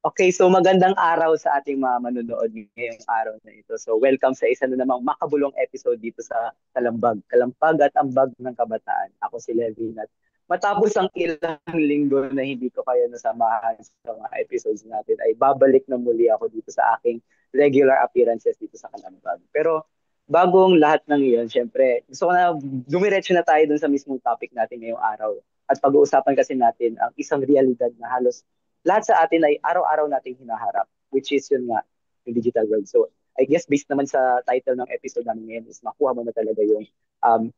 Okay, so magandang araw sa ating mga manonood ngayong araw na ito. So welcome sa isa na namang makabulong episode dito sa Kalambag. Kalampag at Ambag ng Kabataan. Ako si Levin at matapos ang ilang linggo na hindi ko kayo nasamahan sa mga episodes natin ay babalik na muli ako dito sa aking regular appearances dito sa Kalambag. Pero bagong lahat ng iyon, syempre gusto ko na dumiretso na tayo dun sa mismong topic natin ngayong araw. At pag-uusapan kasi natin ang isang realidad na halos lahat sa atin ay araw-araw nating hinaharap, which is yun nga, yung digital world. So, I guess based naman sa title ng episode namin ngayon is makuha mo na talaga yung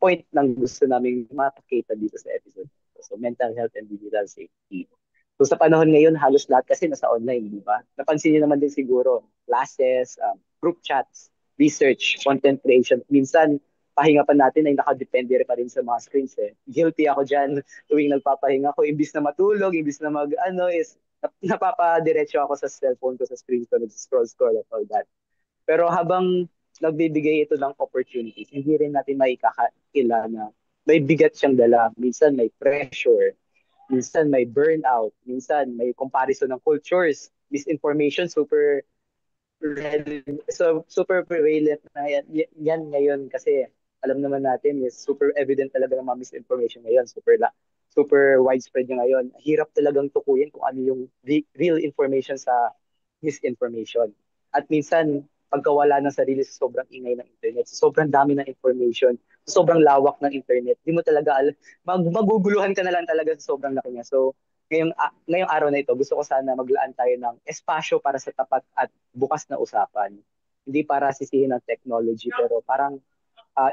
point ng gusto namin mapakita dito sa episode. So, mental health and digital safety. So, sa panahon ngayon, halos lahat kasi nasa online, di ba? Napansin niyo naman din siguro, classes, group chats, research, content creation. Minsan, pahinga pa natin ay nakadepende pa rin sa mga screens eh. Guilty ako dyan tuwing nagpapahinga ko, imbis na matulog, imbis na mag, ano, is napapadiretso ako sa cellphone ko, sa screen ko, nag-scroll at all that. Pero habang nagbibigay ito ng opportunities, hindi rin natin maikakaila na may bigat siyang dala. Minsan may pressure, minsan may burnout, minsan may comparison ng cultures, misinformation, super prevalent na yan ngayon kasi alam naman natin is super evident talaga ng mga misinformation ngayon, super widespread niya ngayon. Hirap talagang tukuyin kung ano yung real information sa misinformation. At minsan, pagkawala ng sarili sa sobrang ingay ng internet, sa sobrang dami ng information, sa sobrang lawak ng internet, di mo talaga maguguluhan ka na lang talaga sa sobrang laki niya. So, ngayong araw na ito, gusto ko sana maglaan tayo ng espasyo para sa tapat at bukas na usapan. Hindi para sisihin ng technology, pero parang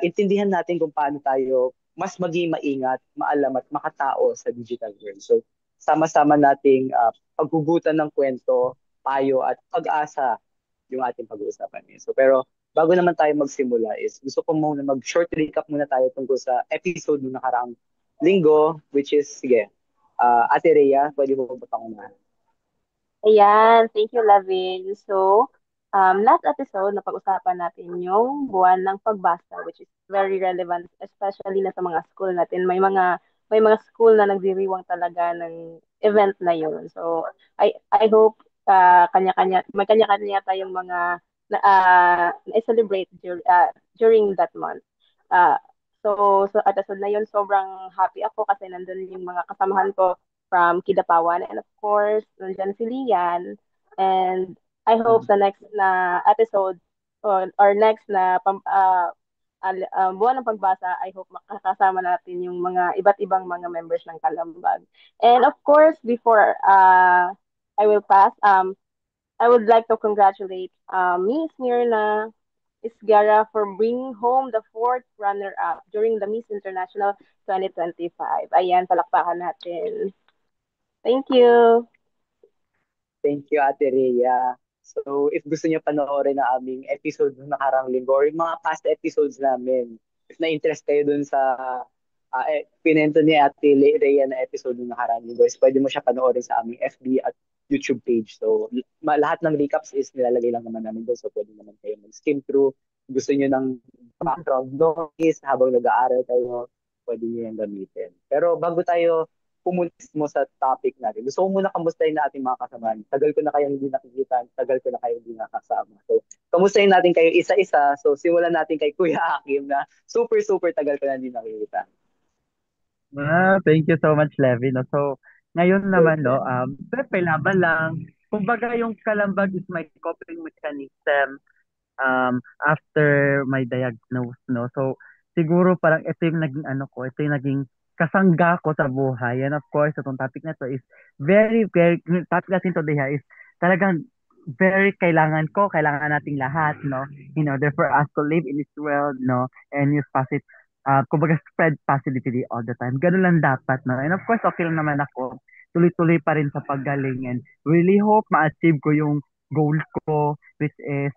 intindihan natin kung paano tayo mas maging maingat, maalam at makatao sa digital world. So, sama-sama nating paghugutan ng kwento, payo at pag-asa yung ating pag-uusapan ngayon. So, pero bago naman tayo magsimula is gusto ko muna mag-short recap muna tayo tungkol sa episode nung nakaraang linggo, which is, sige, Ate Rhea, pwede mo ba pangunahan? Ayan, thank you, Lavin. So, last episode, napag-usapan natin yung buwan ng pagbasa, which is very relevant, especially na sa mga school natin. May mga school na nagdiriwang talaga ng event na yun. So, I hope may kanya-kanya tayong mga na-celebrate during that month. Uh, so at episode na yun, sobrang happy ako kasi nandun yung mga kasamahan ko from Kidapawan. And of course, nandyan si Lian. And I hope sa next na episode or next na buwan ng pagbasa, I hope makakasama natin yung mga iba't ibang mga members ng Kalambag. And of course, before I will pass, I would like to congratulate Miss Mirna Isgara for bringing home the fourth runner-up during the Miss International 2025. Ayan, palakpakan natin. Thank you. Thank you, Ate Rhea. So, if gusto niyo panoorin na aming episode ng nakarang linggo or yung mga past episodes namin, if na-interest kayo dun sa pinento ni Ate Rhea na episode ng nakarang linggo, is pwede mo siya panoorin sa aming FB at YouTube page. So, lahat ng recaps is nilalagay lang naman namin doon. So, pwede naman kayo mag-skim through. Gusto niyo ng background noise habang nag-aaral kayo, pwede niyo yung gamitin. Pero bago tayo pumunta mo sa topic natin. Gusto ko muna kamustahin na ating mga kasamahan. Tagal ko na kayong hindi nakikita, tagal ko na kayong hindi nakasama. So, kamustahin natin kayo isa-isa. So, simulan natin kay Kuya Hakim na super tagal ko na hindi nakikita. Thank you so much, Levin. No? So, ngayon naman, no, syempre, laban lang. Kumbaga, yung kalambag is my coping mechanism after my diagnose, no. So, siguro parang ito yung naging ano ko, ito yung naging kasangga ko sa buhay. And of course, itong topic na to is very, topic natin today is talagang very kailangan nating lahat, no, in order for us to live in this world, no, and use positive, kumbaga spread positivity all the time. Ganun lang dapat, no. And of course, okay lang naman ako. Tuloy-tuloy pa rin sa paggaling and really hope ma-achieve ko yung goal ko, which is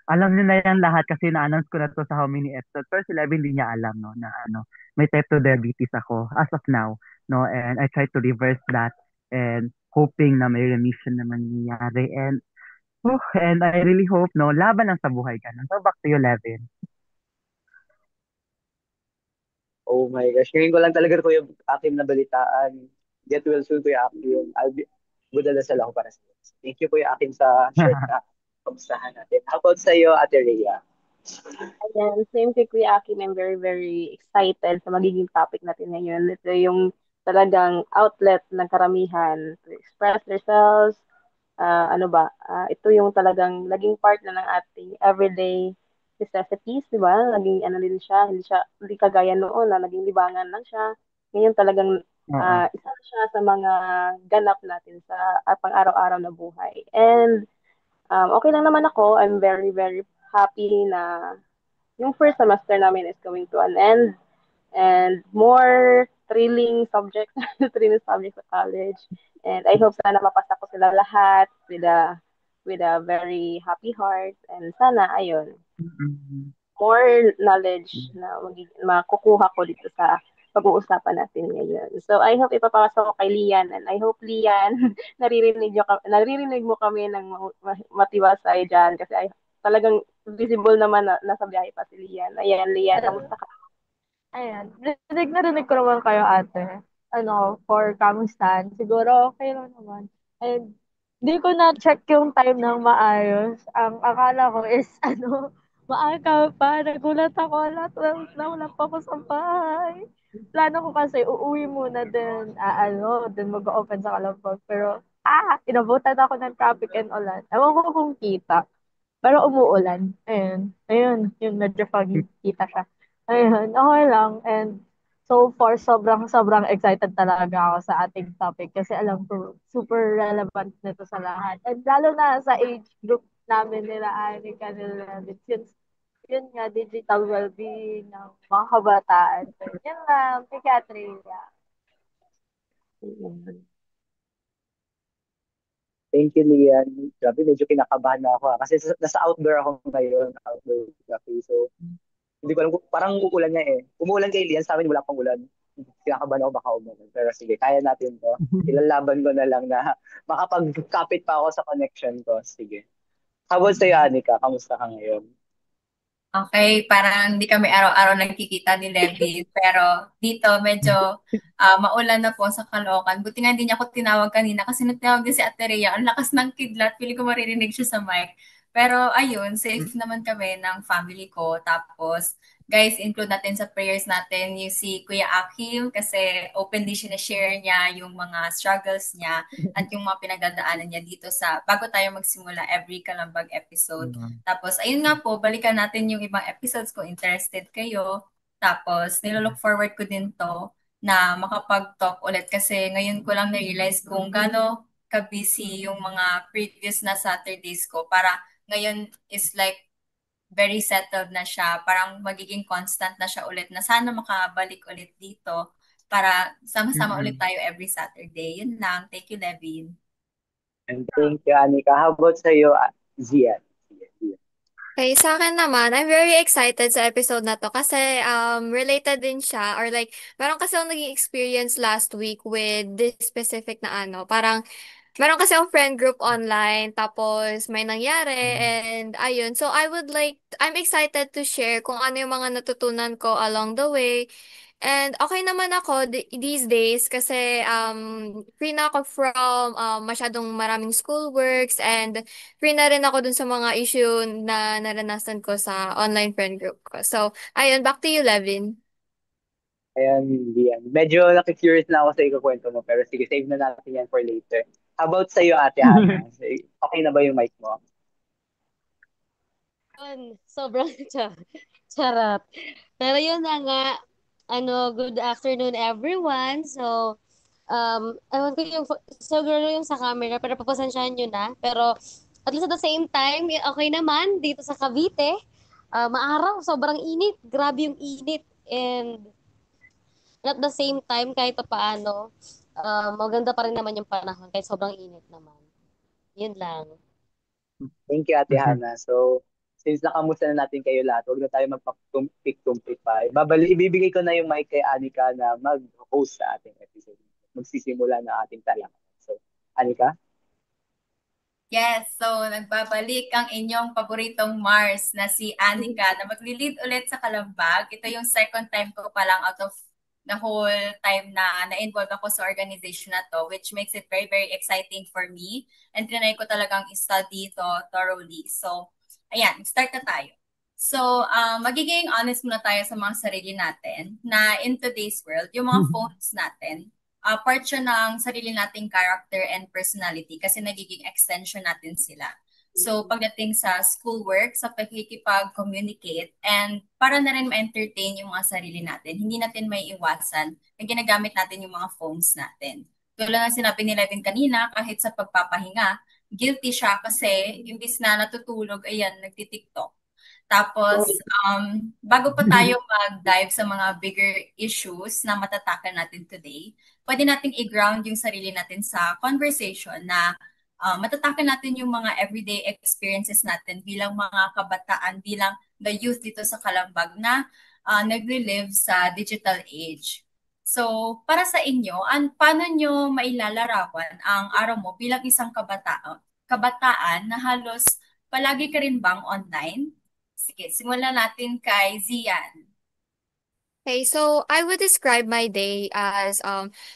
alam niyo na yan lahat kasi na-announce ko na to sa how many episodes. Pero si Levin hindi niya alam, no, na ano, may type 2 diabetes ako as of now, no, and I try to reverse that and hoping na may remission na mangyayari. And I really hope, no, laban lang sa buhay ka. So back to you, Levin. Oh my gosh. Ngayon ko lang talaga Kuya Hakim na balitaan. Get well soon, Kuya Hakim. Budadasal ako para sa iyo. Thank you po yung akin sa short na kamustahan natin. How about sa iyo, Ate Rhea? Ayan, same kay Kuya Akin, I'm very, very excited sa magiging topic natin ngayon. Ito yung talagang outlet ng karamihan to express themselves. Ito yung talagang naging part na ng ating everyday necessities, di ba? Naging ano din siya, hindi kagaya noon na naging libangan lang siya. Ngayon talagang Oo. isa na siya sa mga ganap natin sa pang-araw-araw na buhay. And okay lang naman ako. I'm very, very happy na yung first semester namin is going to an end and more thrilling subjects sa college. And I hope sana mapasa ko sila lahat with a very happy heart. And sana, ayun, Mm-mm. more knowledge na makukuha ko dito sa pag-uusapan natin ngayon. So I hope ipapasok ko kay Lian and I hope Lian naririnig mo kami ng matiwasay dyan kasi talagang visible naman na nasa biyahe pa si Lian. Ayan, Lian, kamusta ka? Ayan, narinig ko naman kayo ate. For kamustahan. Siguro okay lang naman. And di ko na-check yung time ng maayos. Ang akala ko is, maaga pa. Nagulat ako. Wala pa ako sa bahay. Plano ko kasi, uuwi muna din, din mag-open sa Kalabog. Pero, inabutan ako ng traffic and ulan. Ewan ko kung kita. Pero umuulan. Ayun, yung medyo foggy, kita siya. Ayun, okay lang. And so far, sobrang excited talaga ako sa ating topic kasi alam ko super relevant nito sa lahat. And lalo na sa age group namin nila, Anika, nila, since yun nga, digital well-being ng mga kabataan. So, yun lang, kay Catherine. Ayan. Thank you, Lian. Grabe, medyo kinakabahan na ako. Kasi nasa outdoor ako ngayon, outdoor cafe. So, hindi ko alam kung parang uulan niya eh. Umuulan kay Lian, sa amin wala pang ulan. Kinakabahan ako baka umulan. Pero sige, kaya natin to. Ilalaban ko na lang na makapag-kapit pa ako sa connection ko. Sige. How about sa'yo, Anika? Kamusta ka ngayon? Okay, parang hindi kami araw-araw nagkikita ni Levi, pero dito medyo maulan na po sa Caloocan. Buti nga hindi niya ako tinawag kanina kasi nung tinawag din si Ate Rhea, ang lakas ng kidlat, feeling ko maririnig siya sa mic. Pero ayun, safe naman kami ng family ko. Tapos, guys, include natin sa prayers natin yung si Kuya Akim kasi openly share niya yung mga struggles niya at yung mga pinagdadaanan niya dito sa bago tayo magsimula every Kalambag episode. Tapos, ayun nga po, balikan natin yung ibang episodes kung interested kayo. Tapos, nilolook forward ko din to na makapag-talk ulit kasi ngayon ko lang na-realize kung gaano ka-busy yung mga previous na Saturdays ko para ngayon is like very settled na siya. Parang magiging constant na siya ulit na sana makabalik ulit dito para sama-sama ulit tayo every Saturday. Yun lang. Thank you, Levin. And thank you, Anika. How about sa'yo, Zian? Zian. Okay, sa akin naman, I'm very excited sa episode na to kasi related din siya or like meron kasi akong naging experience last week with this specific na parang meron kasi akong friend group online tapos may nangyari and ayun. So I'm excited to share kung ano yung mga natutunan ko along the way. And okay naman ako these days kasi free na ako from masyadong maraming schoolworks and free na rin ako dun sa mga issue na naranasan ko sa online friend group ko. So, ayun, back to you, Levin. Ayan, Zian. Medyo nakikurious na ako sa ikukwento mo, pero sige, save na natin yan for later. How about sa'yo, Ate Hana? Okay na ba yung mic mo? Sobrang charot. Pero yun na nga, good afternoon everyone. So, ewan ko siguro yung sa camera, pero papasensyahan nyo na. Pero, at least at the same time, okay naman dito sa Cavite. Maaraw, sobrang init. Grabe yung init. And, at the same time, kahit pa paano, maganda pa rin naman yung panahon, kahit sobrang init naman. Yun lang. Thank you, Ate Hana. So, since nakamusta na natin kayo lahat, huwag na tayo magpapitumpik-tumpik pa. Ibibigay ko na yung mic kay Anika na mag-host sa ating episode. Magsisimula na ating talangan. So, Anika? Yes, so nagbabalik ang inyong paboritong Mars na si Anika na magli-lead ulit sa Kalambag. Ito yung second time ko pa lang out of the whole time na na-involve ako sa organization na to, which makes it very, very exciting for me. And trinay ko talagang study to thoroughly. So, ayan, start na tayo. So, magiging honest muna tayo sa mga sarili natin na in today's world, yung mga phones natin, part siya ng sarili nating character and personality kasi nagiging extension natin sila. So, pagdating sa schoolwork, sa pakikipag-communicate, and para na rin ma-entertain yung mga sarili natin, hindi natin may iwasan na ginagamit natin yung mga phones natin. Tulad ng sinabi ni Levin kanina, kahit sa pagpapahinga, guilty siya kasi imbis na natutulog, ayan, nagtitiktok. Tapos, bago pa tayo mag-dive sa mga bigger issues na matatakan natin today, pwede nating i-ground yung sarili natin sa conversation na matatakan natin yung mga everyday experiences natin bilang mga kabataan, bilang the youth dito sa Kalambag na nagre-live sa digital age. So, para sa inyo, paano nyo mailalarawan ang araw mo bilang isang kabataan na halos palagi ka rin bang online? Sige, simulan natin kay Zian. Okay, so I would describe my day as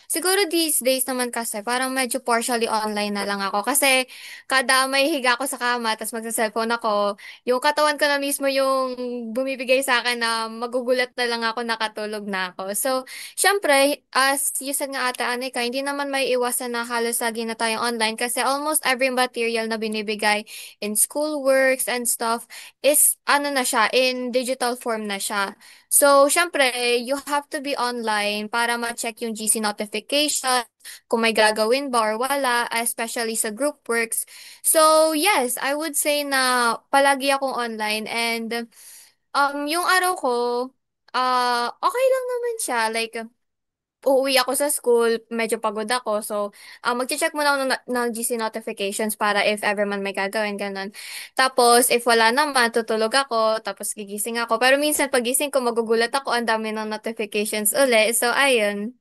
siguro these days naman kasi parang medyo partially online na lang ako kasi kada may higa ako sa kama tapos magsa-cellphone ako, yung katawan ko na mismo yung bumibigay sa akin na magugulat na lang ako nakatulog na ako. So, syempre, as you said nga ate Anika, hindi naman may iwasan na halos lagi na tayong online kasi almost every material na binibigay in school works and stuff is ano na siya, in digital form na siya. So, syempre, you have to be online para ma-check yung GC notification, kung may gagawin ba or wala, especially sa group works. So, yes, I would say na palagi akong online and yung araw ko, okay lang naman siya. Like, uuwi ako sa school, medyo pagod ako. So, magche-check muna ako ng GC notifications para if ever man may gagawin, ganun. Tapos, if wala naman, tutulog ako, tapos gigising ako. Pero minsan, pagising ko, magugulat ako, ang dami ng notifications uli. So, ayun.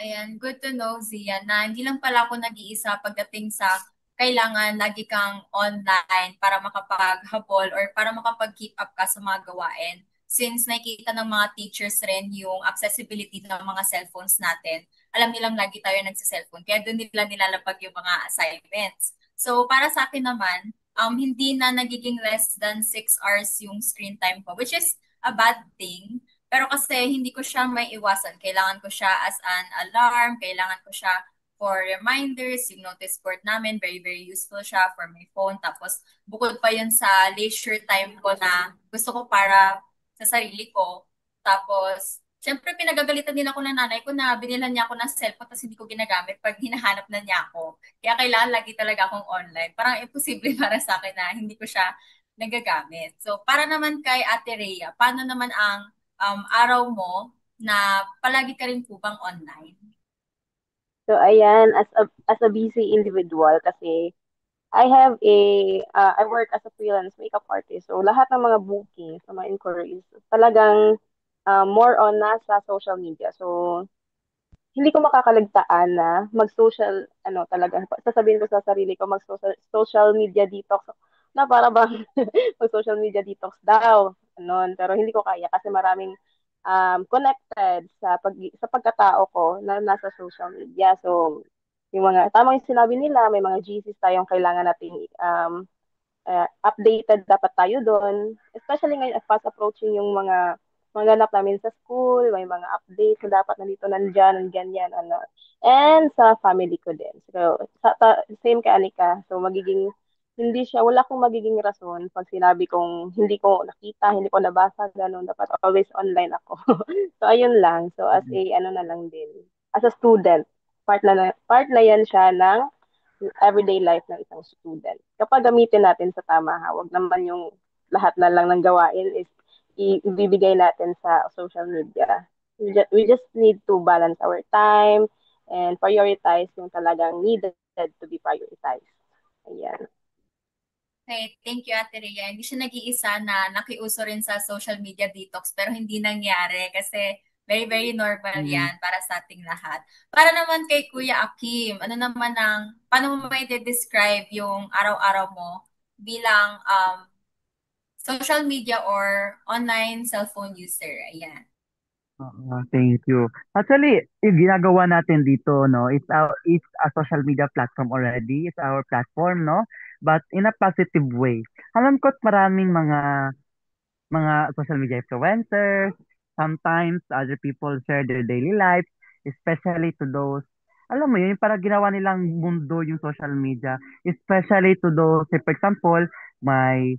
Ayan, good to know, Zia, na hindi lang pala ako nag-iisa pagdating sa kailangan lagi kang online para makapaghabol or para makapag-keep up ka sa mga gawain. Since nakikita ng mga teachers rin yung accessibility ng mga cellphones natin, alam nilang lagi tayo nagsa-cellphone, kaya doon nila nilalapag yung mga assignments. So, para sa akin naman, hindi na nagiging less than 6 hours yung screen time ko, which is a bad thing. Pero kasi hindi ko siya may iwasan. Kailangan ko siya as an alarm, kailangan ko siya for reminders, yung notice board namin, very, very useful siya for my phone. Tapos, bukod pa yun sa leisure time ko na gusto ko para sa sarili ko. Tapos, syempre, pinagagalitan din ako ng nanay ko na binilan niya ako ng cellphone tapos hindi ko ginagamit pag hinahanap na niya ako. Kaya kailangan lagi talaga akong online. Parang imposible para sa akin na hindi ko siya nagagamit. So, para naman kay Ate Rhea, paano naman ang araw mo na palagi ka rin po bang online? So, ayan, as a busy individual kasi I work as a freelance makeup artist. So, lahat ng mga bookings, ng mga inquiries, talagang more on nasa social media. So, hindi ko makakaligtaan na mag-social, ano talaga, sasabihin ko sa sarili ko, mag-social media detox, na para bang mag-social media detox daw, ano, pero hindi ko kaya kasi maraming connected sa pagkatao ko na nasa social media. So, yung mga, tamang yung sinabi nila, may mga GCs tayong kailangan nating updated dapat tayo doon. Especially ngayon, fast approaching yung mga ganap namin sa school, may mga updates na dapat nandito, nandyan, ganyan, ano. And sa family ko din. So, same kay Anika. So, wala akong magiging rason pag sinabi kong hindi ko nakita, hindi ko nabasa, ganun. Dapat always online ako. So, ayun lang. So, as a, ano na lang din. As a student, part na yan siya ng everyday life ng isang student. Kapag gamitin natin sa tama, ha, wag naman yung lahat na lang ng gawain is ibibigay natin sa social media. We just need to balance our time and prioritize yung talagang needed to be prioritized. Ayan. Okay, thank you Ate Rhea. Hindi siya nag-iisa na nakiuso rin sa social media detox pero hindi nangyari kasi very, very normal yan para sa ating lahat. Para naman kay Kuya Akim, paano mo may describe yung araw-araw mo bilang social media or online cellphone user? Ayan. Thank you. Actually, yung ginagawa natin dito, no, it's a social media platform already. It's our platform, no? But in a positive way. Alam ko't maraming mga social media influencers, sometimes other people share their daily lives, especially to those, alam mo yun, para ginawa nilang mundo yung social media, especially to those, say, for example, may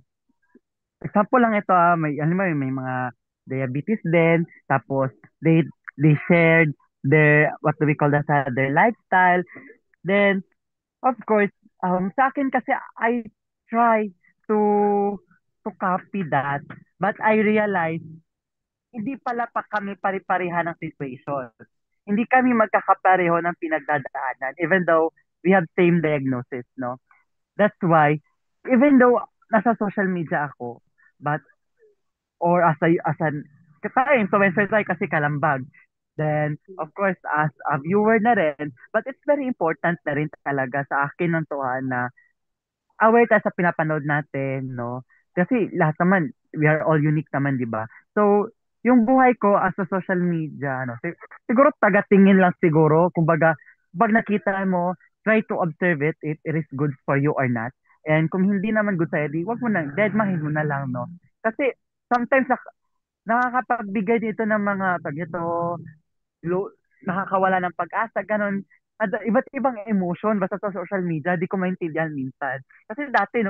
example lang ito, alam mo, may mga diabetes din, tapos they shared their, what do we call that, their lifestyle. Then, of course, sa akin kasi I try to to copy that, but I realize hindi pala pa kami pare-pareha ng situation. Hindi kami magkakapareho ng pinagdadaanan, even though we have same diagnosis, no? That's why, even though nasa social media ako, but or as an kaya influencer tayo kasi kalambag. Then, of course, as a viewer na rin, but it's very important na rin talaga sa akin ng tuwa na aware tayo sa pinapanood natin, no? Kasi lahat naman, we are all unique naman, di ba? So, yung buhay ko as a social media, no? Siguro taga-tingin lang siguro, kumbaga, pag nakita mo, try to observe it, if it is good for you or not. And kung hindi naman good sa'yo, di, wag mo na, deadmahin mo na lang, no? Kasi, sometimes nakakapagbigay dito ng mga, pag ito, nakakawala ng pag-asa, ganun. Iba't ibang emotion basta sa social media, di ko maintindihan minsan. Kasi dati,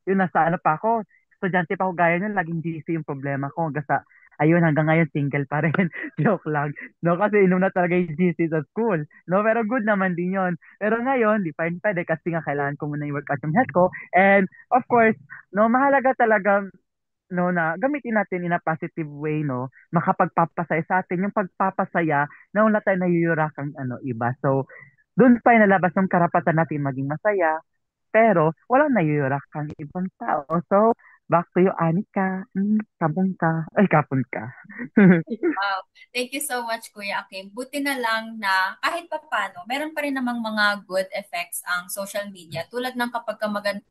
yung nasa ano pa ako, estudyante pa ako gaya nun, laging GC yung problema ko. Hanggang ayun, hanggang ngayon, single pa rin. Joke lang. No, kasi inom na talaga yung GC sa school. No, pero good naman din yon. Pero ngayon, di pa rin pwede kasi nga kailangan ko muna yung workout yung health ko. And, of course, no, mahalaga talaga no na gamitin natin in a positive way no makapagpapasaya sa atin yung pagpapasaya na wala tayong nayuyurakang iba so doon pa inalabas yung karapatan natin maging masaya pero walang nayuyurakang ibang tao so back to you Anika kapon ka ay kapon ka. Wow. Thank you so much, Kuya Akim. Buti na lang na kahit papano, meron pa rin namang mga good effects ang social media. Tulad ng kapag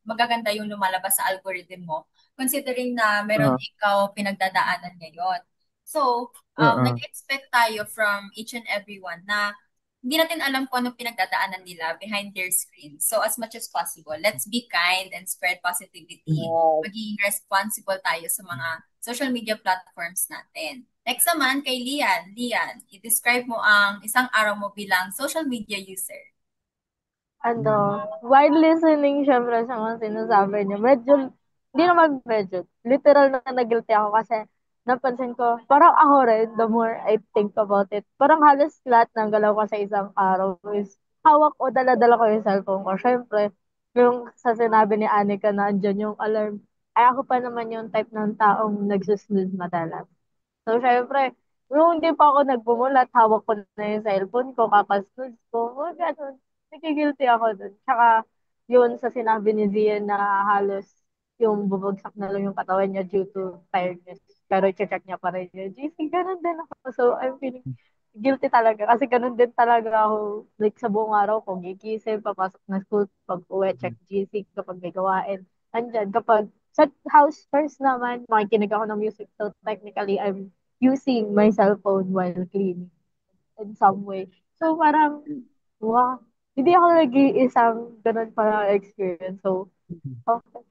magaganda yung lumalabas sa algorithm mo, considering na meron Oo, ikaw pinagdadaanan ngayon. So, oo. nag-expect tayo from each and everyone na hindi natin alam kung anong pinagdadaanan nila behind their screen. So, as much as possible, let's be kind and spread positivity. Yes. Maging responsible tayo sa mga social media platforms natin. Next naman kay Lian. Lian, i-describe mo ang isang araw mo bilang social media user. While listening syempre sa mga sinasabi niyo, medyo, hindi naman medyo, literal na nag-guilty ako kasi napansin ko, parang ako rin, the more I think about it, parang halos lahat ng galaw ko sa isang araw is hawak o dala-dala ko yung cellphone ko. Syempre, yung sa sinabi ni Anika na andyan yung alarm, ay ako pa naman yung type ng taong nagsusnooze madalas. So, syempre, nung hindi pa ako nagbumulat, hawak ko na yung cellphone ko, kakasnood ko, mga ganun. Nagigilty ako dun. Tsaka, yun sa sinabi ni Zian na halos yung bubagsak na lang yung katawan niya due to tiredness. Pero check niya pa rin yun. JC, ganun din ako. So, I'm feeling guilty talaga. Kasi ganun din talaga ako. Like, sa buong araw ko, gigising, papasok na school, pag uwi, check GC kapag may gawain. Andyan, kapag sa house chores naman, makikinig ako ng music. So, technically, I'm using my cell phone while cleaning in some way. So, parang, wow, hindi ako nag-iisang ganun parang experience. So, okay.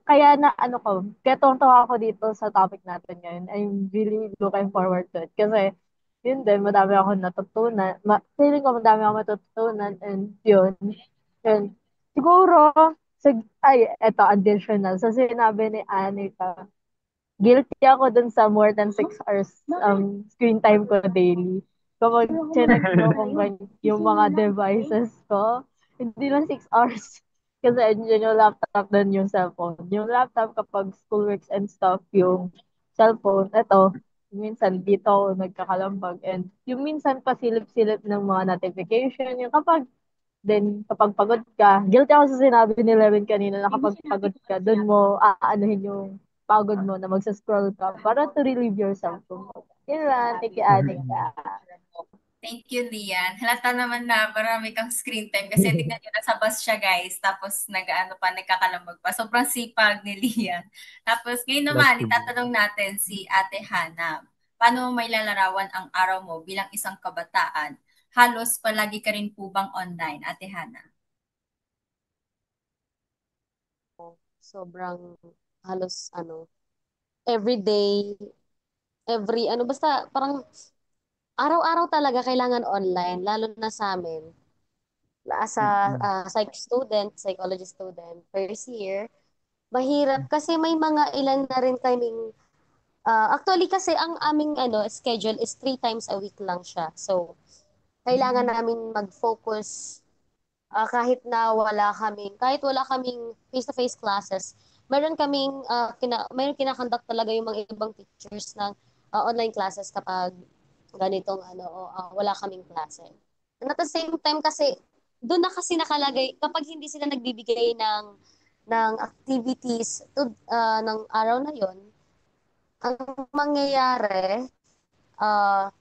Kaya na ano ko, kaya tuwang-tuwa ako dito sa topic natin ngayon. I'm really looking forward to it. Kasi, yun din, madami ako natutunan. Feeling ko madami ako matutunan and yun. And siguro, eto, additional. Sa sinabi ni Anika, guilty ako dun sa more than 6 hours screen time ko daily. Kapag chinek ko kung yung mga devices ko, hindi lang 6 hours. Kasi andyan yung laptop dun yung cellphone. Yung laptop kapag schoolworks and stuff, yung cellphone, eto, minsan dito ako nagkakalambag. And yung minsan pasilip-silip ng mga notification, yung kapag pagod ka, guilty ako sa sinabi ni Levin kanina na kapag pagod ka, dun mo aanuhin yung pagod mo na magsa-scroll ka para to relieve yourself. Yun lang, thank you, Anika. Thank you, Lian. Halata naman na marami kang screen time kasi tignan nyo, nasa bus siya, guys. Tapos nagkakalambag pa. Sobrang sipag ni Lian. Tapos ngayon Love naman, to be. itatanong natin si Ate Hana. paano mo may lalarawan ang araw mo bilang isang kabataan? Halos palagi ka rin po bang online, Ate Hana? Sobrang halos everyday, basta parang araw-araw talaga kailangan online, lalo na sa amin. As a Mm-mm. psychology student, first year, mahirap kasi may mga ilan na rin kaming, actually kasi ang aming schedule is 3 times a week lang siya. So, kailangan namin mag-focus kahit wala kaming face-to-face classes, meron kinakonduct talaga yung mga ibang teachers ng online classes kapag ganitong wala kaming klase. And at the same time kasi, doon na kasi nakalagay, kapag hindi sila nagbibigay ng activities ng araw na yon, ang mangyayari, uh,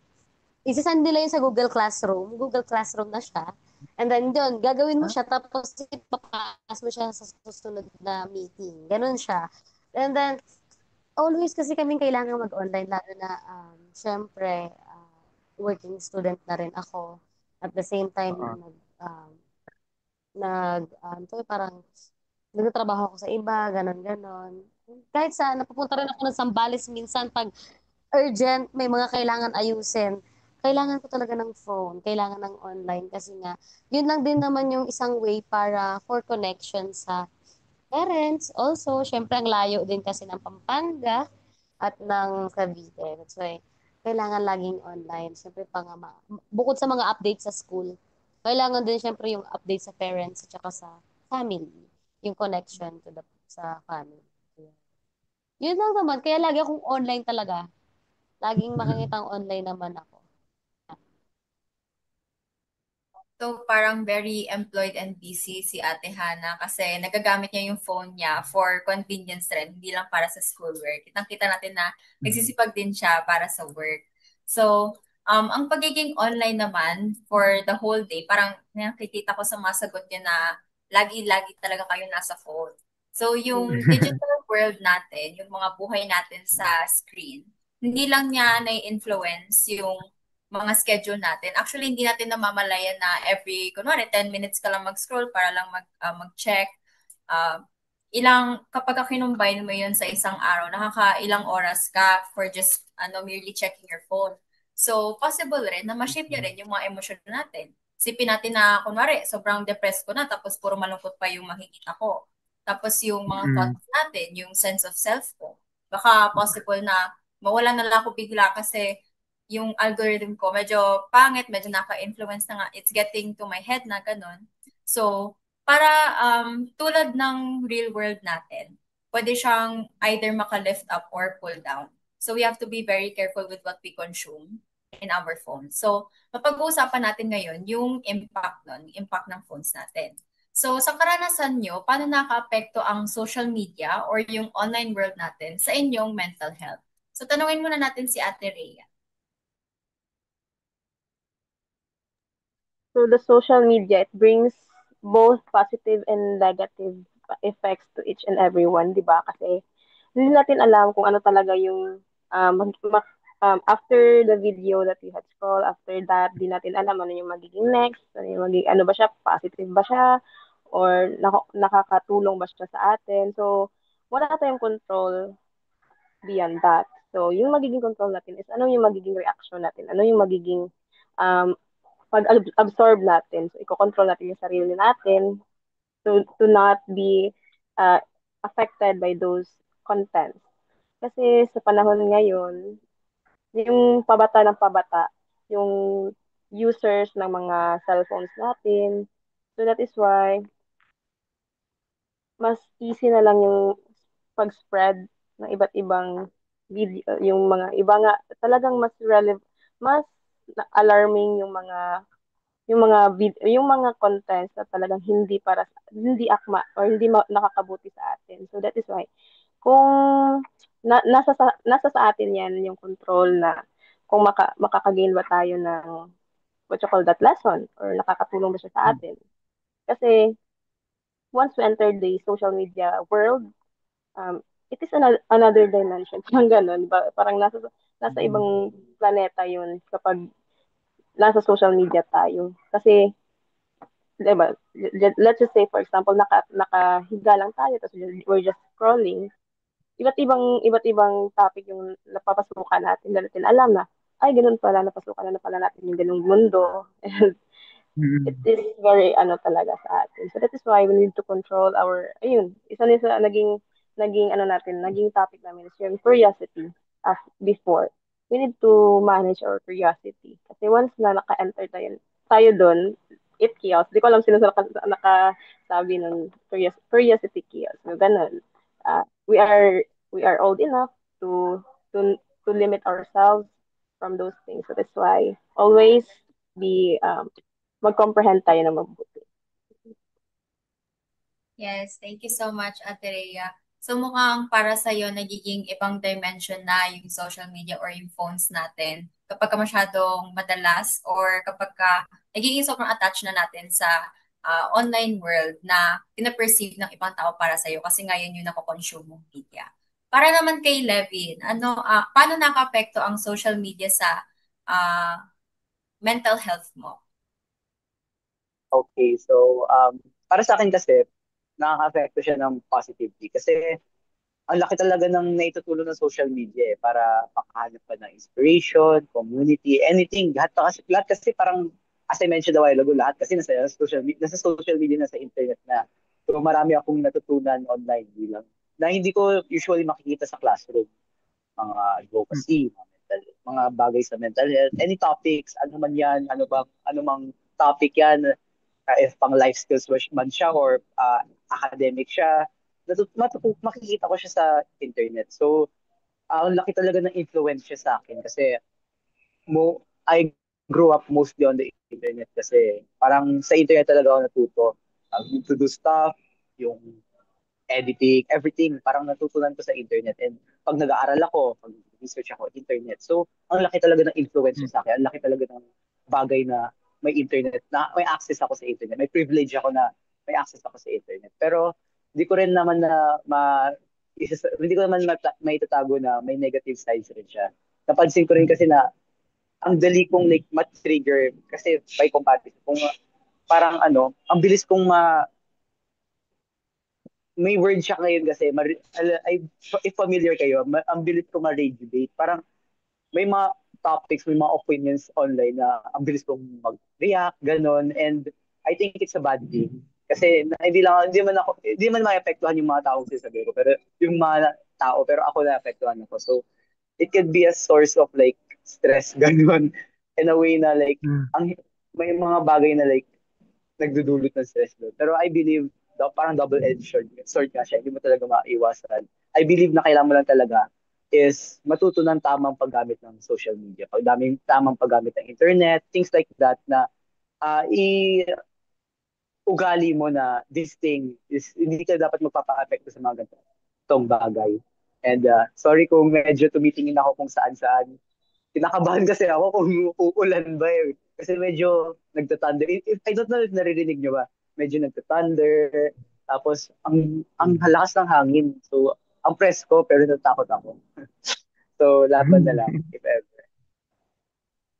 isasend nila yun sa Google Classroom na siya. And then yun, gagawin mo Ah, siya, tapos ipapaas mo siya sa susunod na meeting. Ganun siya. And then, always kasi kaming kailangan mag-online, lalo na, syempre, working student na rin ako. At the same time, oo. parang, nagtatrabaho ako sa iba, ganon-ganon. Kahit saan, napupunta rin ako ng Sambales minsan pag urgent, may mga kailangan ayusin. Kailangan ko talaga ng phone, kailangan ng online kasi nga, yun lang din naman yung isang way para for connection sa parents. Also, syempre ang layo din kasi ng Pampanga at ng Cavite. That's why, kailangan laging online. Syempre, bukod sa mga updates sa school, kailangan din syempre yung update sa parents at saka sa family. Yung connection sa family. Yun lang naman. Kaya lagi akong online talaga. Laging makikita online naman ako. So, parang very employed and busy si Ate Hana kasi nagagamit niya yung phone niya for convenience rin, hindi lang para sa schoolwork. Kitang-kita natin na Mm. nagsisipag din siya para sa work. So, ang pagiging online naman for the whole day, parang nakikita ko sa mga sagot niya na lagi-lagi talaga kayo nasa phone. So, yung digital world natin, yung mga buhay natin sa screen, hindi lang niya na-influence yung mga schedule natin. Actually, hindi natin namamalayan na kunwari, 10 minutes ka lang mag-scroll para lang mag-check. Uh, kapag kinumbine mo yun sa isang araw, ilang oras ka for just merely checking your phone. So, possible rin na ma-shape niya rin yung mga emosyon natin. Sipin natin na, kunwari, sobrang depressed ko na, tapos puro malungkot pa yung makikita ko. Tapos yung mga Mm. thoughts natin, yung sense of self ko, baka possible na mawala na lang ako bigla kasi yung algorithm ko medyo pangit, medyo naka-influence na nga, it's getting to my head na ganun. So, para tulad ng real world natin, pwede siyang either maka-lift up or pull down. So, we have to be very careful with what we consume in our phones. So, mapag-uusapan natin ngayon yung impact ng phones natin. So, sa karanasan nyo, paano naka-apekto ang social media or yung online world natin sa inyong mental health? So, tanungin muna natin si Ate Rhea. So the social media, it brings both positive and negative effects to each and everyone, di ba? Kasi hindi natin alam kung ano talaga yung after the video that we had scroll, after that, di natin alam ano yung magiging next, ano ba siya, positive ba siya, or nakakatulong ba siya sa atin. So, wala tayong control beyond that. So, yung magiging control natin is ano yung magiging reaction natin, ano yung magiging um, pag-absorb natin. So, i-control natin yung sarili natin to not be uh, affected by those contents. Kasi sa panahon ngayon, yung pabata ng pabata, yung users ng mga cellphones natin. So that is why mas easy na lang yung pag-spread ng iba't ibang video, yung mga iba nga talagang mas alarming yung mga contents na talagang hindi akma or hindi nakakabuti sa atin. So that is why kung nasa sa atin yan yung control na kung makakagain ba tayo ng what you call that lesson or nakakatulong ba siya sa atin. Kasi once we enter the social media world, it is another dimension. Parang ganun. Parang nasa ibang planeta yun kapag nasa social media tayo. Kasi, diba, let's just say, for example, nakahiga lang tayo, tapos we're just scrolling. Iba't ibang topic yung napapasukan natin na natin alam na, ay, ganun pala, napasukan na pala natin yung ganung mundo. And it Mm. is very, talaga sa atin. So that is why we need to control isa na sa naging topic namin is yung curiosity before. We need to manage our curiosity. Kasi once na naka-enter tayo doon, it kills. Di ko alam sino sa nakasabi ng curiosity kills. So, ganun. We are old enough to to to limit ourselves from those things. So that's why always be mag-comprehend tayo ng mabuti. Yes, thank you so much, Ate Rhea. So mukhang para sa'yo, nagiging ibang dimension na yung social media or yung phones natin kapag ka masyadong madalas or kapag ka nagiging sobrang attached na natin sa online world na pinaperceive ng ibang tao para sa'yo kasi ngayon yung nako-consume mong media. Para naman kay Levin, paano nakapekto ang social media sa ah, mental health mo? Okay, so para sa akin kasi, nakaka-affecto siya ng positively. Kasi ang laki talaga ng naitutulong ng social media para makahanap ka ng inspiration, community, anything. Lahat kasi parang, as I mentioned a while ago, lahat kasi nasa social media, nasa internet na. So marami akong natutunan online bilang na hindi ko usually makikita sa classroom. Mga advocacy, mga bagay sa mental health, any topics, ano man yan, ano mang topic yan, if pang life skills man siya or academic siya, makikita ko siya sa internet. So, ang laki talaga ng influence siya sa akin kasi I grew up mostly on the internet kasi parang sa internet talaga ako natuto. To do stuff, yung editing, everything, parang natutunan ko sa internet. And pag nag-aaral ako, pag research ako, internet. So, ang laki talaga ng influence niya sa akin. Ang laki talaga ng bagay na may internet, na may access ako sa internet. May privilege ako na may access ako sa internet. Pero, hindi ko rin naman hindi ko naman may tatago na may negative sides rin siya. Napansin ko rin kasi na ang dali kong like ma-trigger kasi by comparison, kung parang ang bilis kong may word siya ngayon kasi, if familiar kayo, ang bilis ko ma-rage debate. Parang may mga topics, may mga opinions online na ang bilis kong mag-react, ganon. And I think it's a bad thing. Kasi hindi man maapektuhan yung mga taong sinasabi ko, pero yung mga tao, pero ako naapektuhan ako. So, it could be a source of like stress, ganon. In a way na like, Mm. may mga bagay na like, nagdudulot ng stress doon. Pero I believe, parang double-edged sword nga siya, hindi mo talaga maiwasan. I believe na kailangan mo lang talaga is matuto ng tamang paggamit ng social media, tamang paggamit ng internet, things like that na ugali mo na this thing is hindi ka dapat magpapa-apekto sa mga ganitong bagay. And sorry kung medyo tumitingin ako kung saan-saan. Kinakabahan kasi ako kung uulan ba eh. Kasi medyo nagta-thunder. I don't know if naririnig nyo ba. Medyo nagta-thunder. Tapos, ang halakas ng hangin. So, ang presko, pero natatakot ako. So, laban na lang, if ever.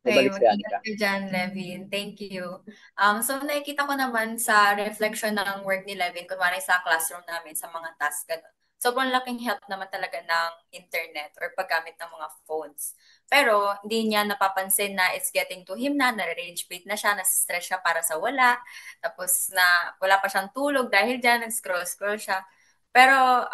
Okay, Bumalik si mag-ingat Anika. ka dyan, Levin. Thank you. So nakikita ko naman sa reflection ng work ni Levin, kunwari sa classroom namin, sa mga task, ganun. Sobrang laking help naman talaga ng internet or paggamit ng mga phones. Pero hindi niya napapansin na it's getting to him na, nare-rage bait na siya, nasa-stress siya para sa wala. Tapos na wala pa siyang tulog dahil dyan, nag-scroll-scroll siya. Pero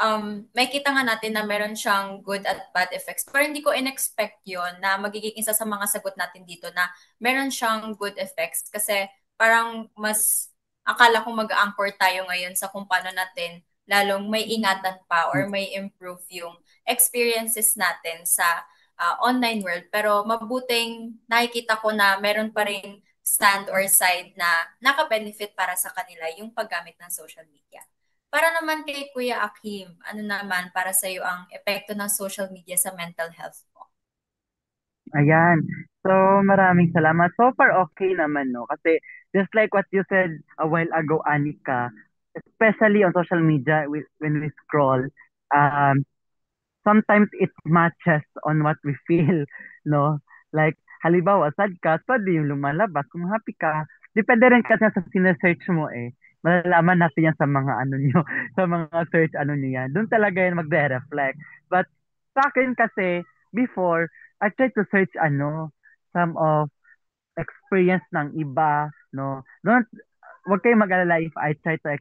may kita nga natin na meron siyang good at bad effects. Pero hindi ko in-expect yon na magiging isa sa mga sagot natin dito na meron siyang good effects. Kasi parang mas akala ko mag-anchor tayo ngayon sa kung paano natin lalong may ingatan pa or may improve yung experiences natin sa online world. Pero mabuting nakikita ko na meron pa rin stand or side na naka-benefit para sa kanila yung paggamit ng social media. Para naman kay Kuya Akim, ano naman para sa iyo ang epekto ng social media sa mental health mo? Ayan. So, maraming salamat. So far, okay naman, no? Kasi, just like what you said a while ago, Anika, especially on social media, when we scroll, um, sometimes it matches on what we feel, no? Like, halimbawa, sad ka, pwede yung lumalabas. Kung happy ka, depende rin kasi sa sinesearch mo eh. Malalaman natin yan sa mga ano nyo, sa mga search ano nyo yan. Doon talaga yan magre-reflect. But sa akin kasi, before, I tried to search some of experience ng iba, no? Don't, wag kayong mag-alala if I try to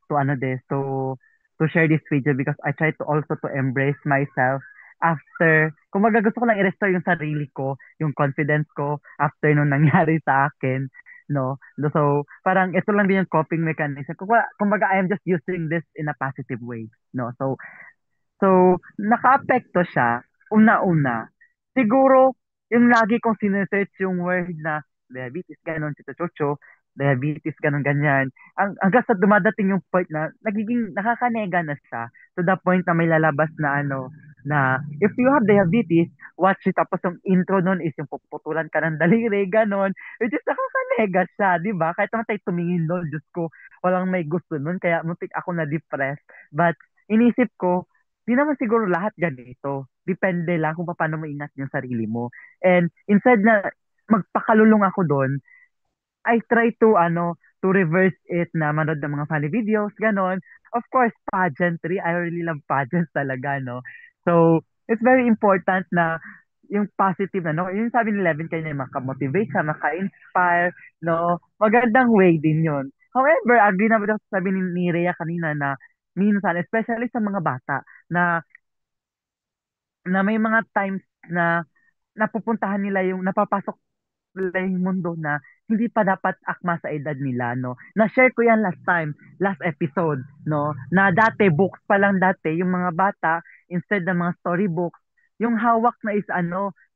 to share this video because I try to also to embrace myself after, kumbaga gusto ko lang i-restore yung sarili ko, yung confidence ko after nung nangyari sa akin, no? So, parang ito lang din yung coping mechanism. Kumbaga, I am just using this in a positive way, no? So, naka-apekto siya, una-una. Siguro, yung lagi kong sinesearch yung word na diabetes, ganon, chocho, diabetes, ganon, ganyan. Hanggang sa dumadating yung point na nagiging nakakanega na siya to the point na may lalabas na na if you have diabetes, watch it. Tapos yung intro nun is yung puputulan ka ng daliri, ganon. Which is nakakanega siya, di ba? Kahit naman tayo tumingin nun, Diyos ko, walang may gusto nun. Kaya muntik ako na-depress. But inisip ko, di naman siguro lahat ganito. Depende lang kung paano mo ingat yung sarili mo. And instead na magpakalulong ako doon, I try to reverse it na manood ng mga funny videos, ganon. Of course, pageantry. I really love pageants talaga, no? So, it's very important na yung positive no? Yung sabi ni Levin kanina, maka-motivate siya, maka-inspire, no? Magandang way din yun. However, agree naman ako sa sabi ni Rhea kanina na minsan, especially sa mga bata, na may mga times na napupuntahan nila napapasok nila yung mundo na hindi pa dapat akma sa edad nila, no? Na-share ko yan last episode, no? Na dati, books pa lang dati, yung mga bata, instead ng mga storybooks, yung hawak na is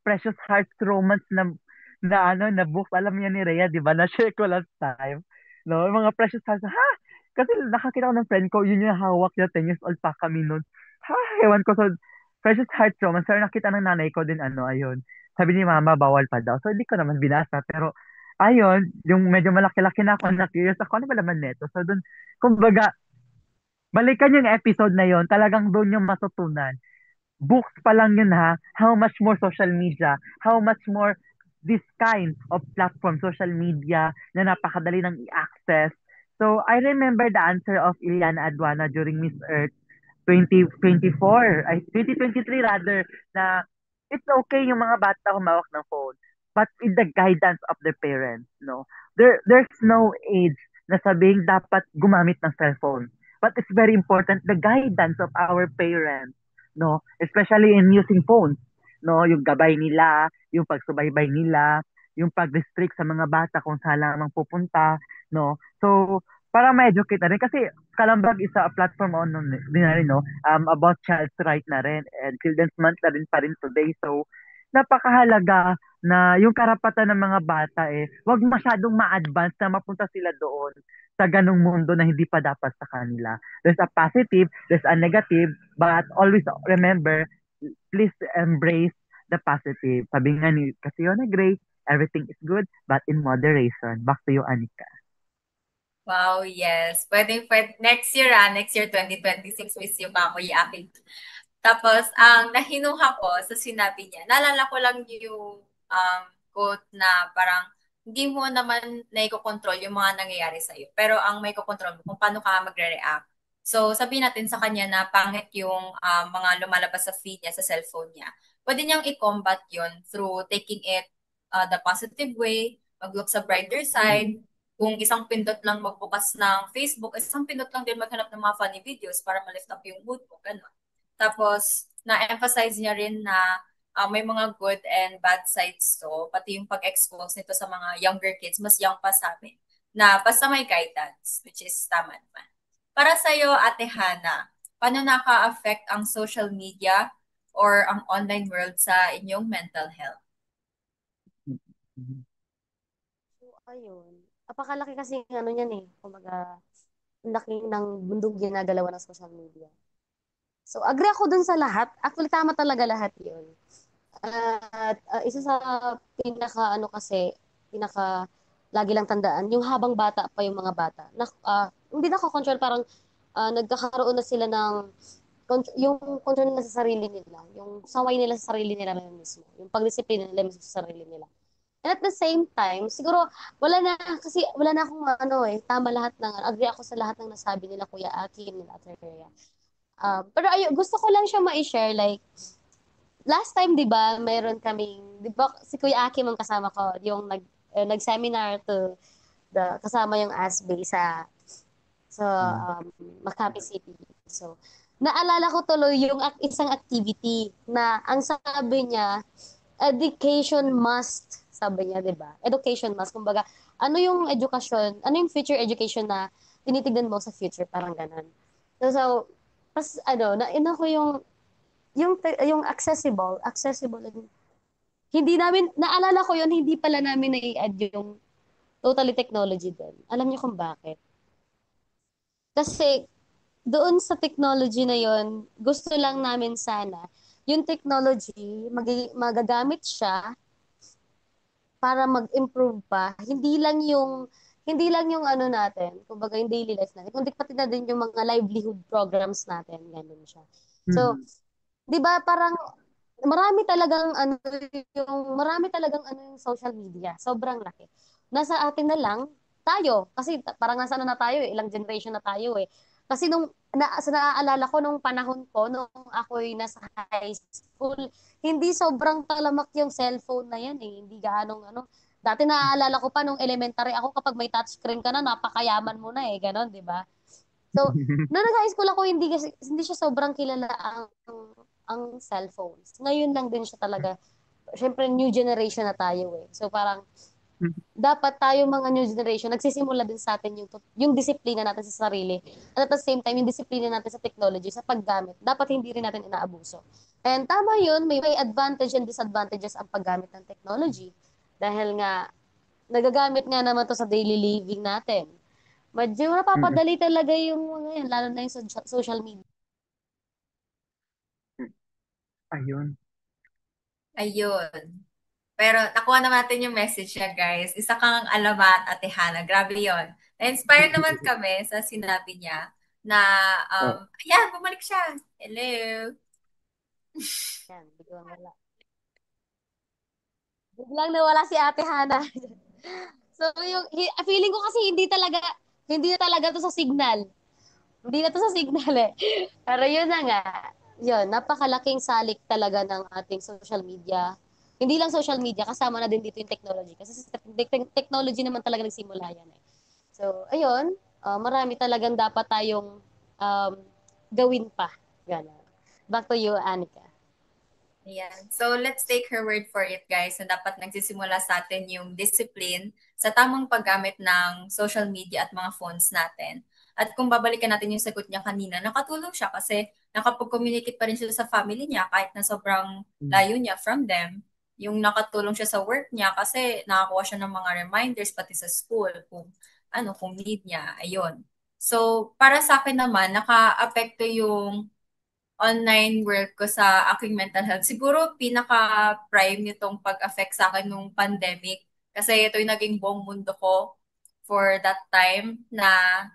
Precious Hearts Romance na books, alam niya ni Rhea, di ba? Na-share ko last time, no? Yung mga Precious Hearts, ha? Kasi nakakita ko ng friend ko, yun yung hawak niya, 10 years old pa kami nun. Ha? Ewan ko, so, Precious Hearts Romance, pero nakita ng nanay ko din, ayun, sabi ni mama, bawal pa daw. So, hindi ko naman binasa. Pero, ayun, yung medyo malaki-laki na ako, na-curious ako, ano ba naman neto? So, dun, kumbaga, balikan yung episode na yon, talagang doon yung matutunan. Books pa lang yun ha, how much more social media, how much more this kind of platform, social media, na napakadali ng i-access. So, I remember the answer of Iliana Adwana during Miss Earth 2024, 2023 rather, na it's okay yung mga bata humawak ng phone, but with the guidance of their parents, no? There's no age na sabing dapat gumamit ng cellphone. But it's very important the guidance of our parents, no? Especially in using phones, no? Yung gabay nila, yung pagsubaybay nila, yung pag-restrict sa mga bata kung saan lamang pupunta, no? So, para ma-educate na rin kasi Kalambag is a platform din na rin, no? About child's right na rin and Children's Month na rin pa rin today. So, napakahalaga na yung karapatan ng mga bata wag masyadong ma-advance na mapunta sila doon sa ganong mundo na hindi pa dapat sa kanila. There's a positive, there's a negative, but always remember, please embrace the positive. Sabi nga ni Cassiona Gray, everything is good, but in moderation. Back to you, Anika. Wow, yes. Pwede, next year 2026, miss you pa ako yakin. Tapos, ang nahinuha ko sa sinabi niya, naalala ko lang yung quote na parang, hindi mo naman naikokontrol yung mga nangyayari sa'yo. Pero ang may kokontrol mo kung paano ka magre-react. So, sabihin natin sa kanya na pangit yung mga lumalabas sa feed niya, sa cellphone niya. Pwede niyang i-combat yun through taking it the positive way, mag-look sa brighter side. Kung isang pindot lang magbukas ng Facebook, isang pindot lang din maghanap ng mga funny videos para ma-lift up yung mood mo. Ganun. Tapos, na-emphasize niya rin na may mga good and bad sides to, pati yung pag-expose nito sa mga younger kids, mas young pa sa amin, na basta may guidance, which is tama naman. Para sa'yo, Ate Hana, paano naka-affect ang social media or ang online world sa inyong mental health? So, ayun. Apakalaki kasi ng ano niyan Kumbaga, laki ng mundong ginagalawan ng social media. So, agree ako dun sa lahat. Actually, tama talaga lahat yun. At isa sa pinaka lagi lang tandaan, yung habang bata pa yung mga bata. Hindi nako-control, parang nagkakaroon na sila ng yung control nila sa sarili nila, yung saway nila sa sarili nila lang mismo, yung pagdisiplina nila mismo sa sarili nila. And at the same time, siguro wala na akong tama lahat ng agree ako sa lahat ng nasabi nila Kuya Aki nila Ate Rhea. Pero gusto ko lang siya ma-share like last time 'di ba, meron kaming 'di ba si Kuya Aki ang kasama ko yung nag-seminar to kasama yung ASBE sa Mm. Makati City. So, naalala ko tuloy yung isang activity na ang sabi niya, education must, sabi niya, 'di ba? Education must, kumbaga, ano yung future education na tinitignan mo sa future, parang ganun. So pas na ko yung accessible, hindi namin, naalala ko yun, hindi pala namin nai-add yung totally technology doon. Alam niyo kung bakit? Kasi doon sa technology na yon, gusto lang namin sana yung technology, magagamit siya para mag-improve pa. Hindi lang yung ano natin, kumbaga yung daily life natin, kundi pati na din yung mga livelihood programs natin, ganun siya. So, Mm. 'di ba parang marami talagang ano yung social media. Sobrang laki. Nasa atin na lang tayo kasi parang nasa ano na tayo ilang generation na tayo eh. Kasi sa naaalala ko nung panahon ko nung ako'y nasa high school, hindi sobrang talamak yung cellphone na yan eh. Hindi gaanong ano. Dati naaalala ko pa nung elementary ako kapag may touchscreen ka na napakayaman mo na eh, ganon, 'di ba? So, nung nag-high school ako, hindi siya sobrang kilala ang cellphones. Ngayon lang din siya talaga. Siyempre, new generation na tayo eh. So, parang, dapat tayo mga new generation, nagsisimula din sa atin yung disiplina natin sa sarili. At at the same time, yung disiplina natin sa technology, sa paggamit. Dapat hindi rin natin inaabuso. And tama yun, may advantage and disadvantages ang paggamit ng technology. Dahil nga, nagagamit nga naman to sa daily living natin. Medyo Mm. napapadali talaga yung mga yan, lalo na yung social media. Ayun. Ayun. Pero nakuha naman natin yung message niya, guys. Isa kang alamat, Ate Hana. Grabe yon. Na-inspire naman kami sa sinabi niya na, Oh. ayan, bumalik siya. Hello. Yan, biglang wala. Biglang nawala si Ate Hana. So, feeling ko kasi hindi na talaga to sa signal. Hindi na to sa signal eh. Pero yun na nga, yun, napakalaking salik talaga ng ating social media. Hindi lang social media, kasama na din dito yung technology. Kasi sa technology naman talaga nagsimula yan eh. So, ayun, marami talagang dapat tayong gawin pa. Gano'n. Back to you, Anika. Ayan. So, let's take her word for it, guys, na dapat nagsisimula sa atin yung discipline sa tamang paggamit ng social media at mga phones natin. At kung babalikan natin yung sagot niya kanina, nakatulong siya kasi nakapag-communicate pa rin siya sa family niya kahit na sobrang layo niya from them. Yung nakatulong siya sa work niya kasi nakakuha siya ng mga reminders pati sa school kung need niya. Ayun. So, para sa akin naman, naka-apekto yung online work ko sa aking mental health. Siguro pinaka-prime nitong pag-affect sa akin nung pandemic. Kasi ito yung naging buong mundo ko for that time na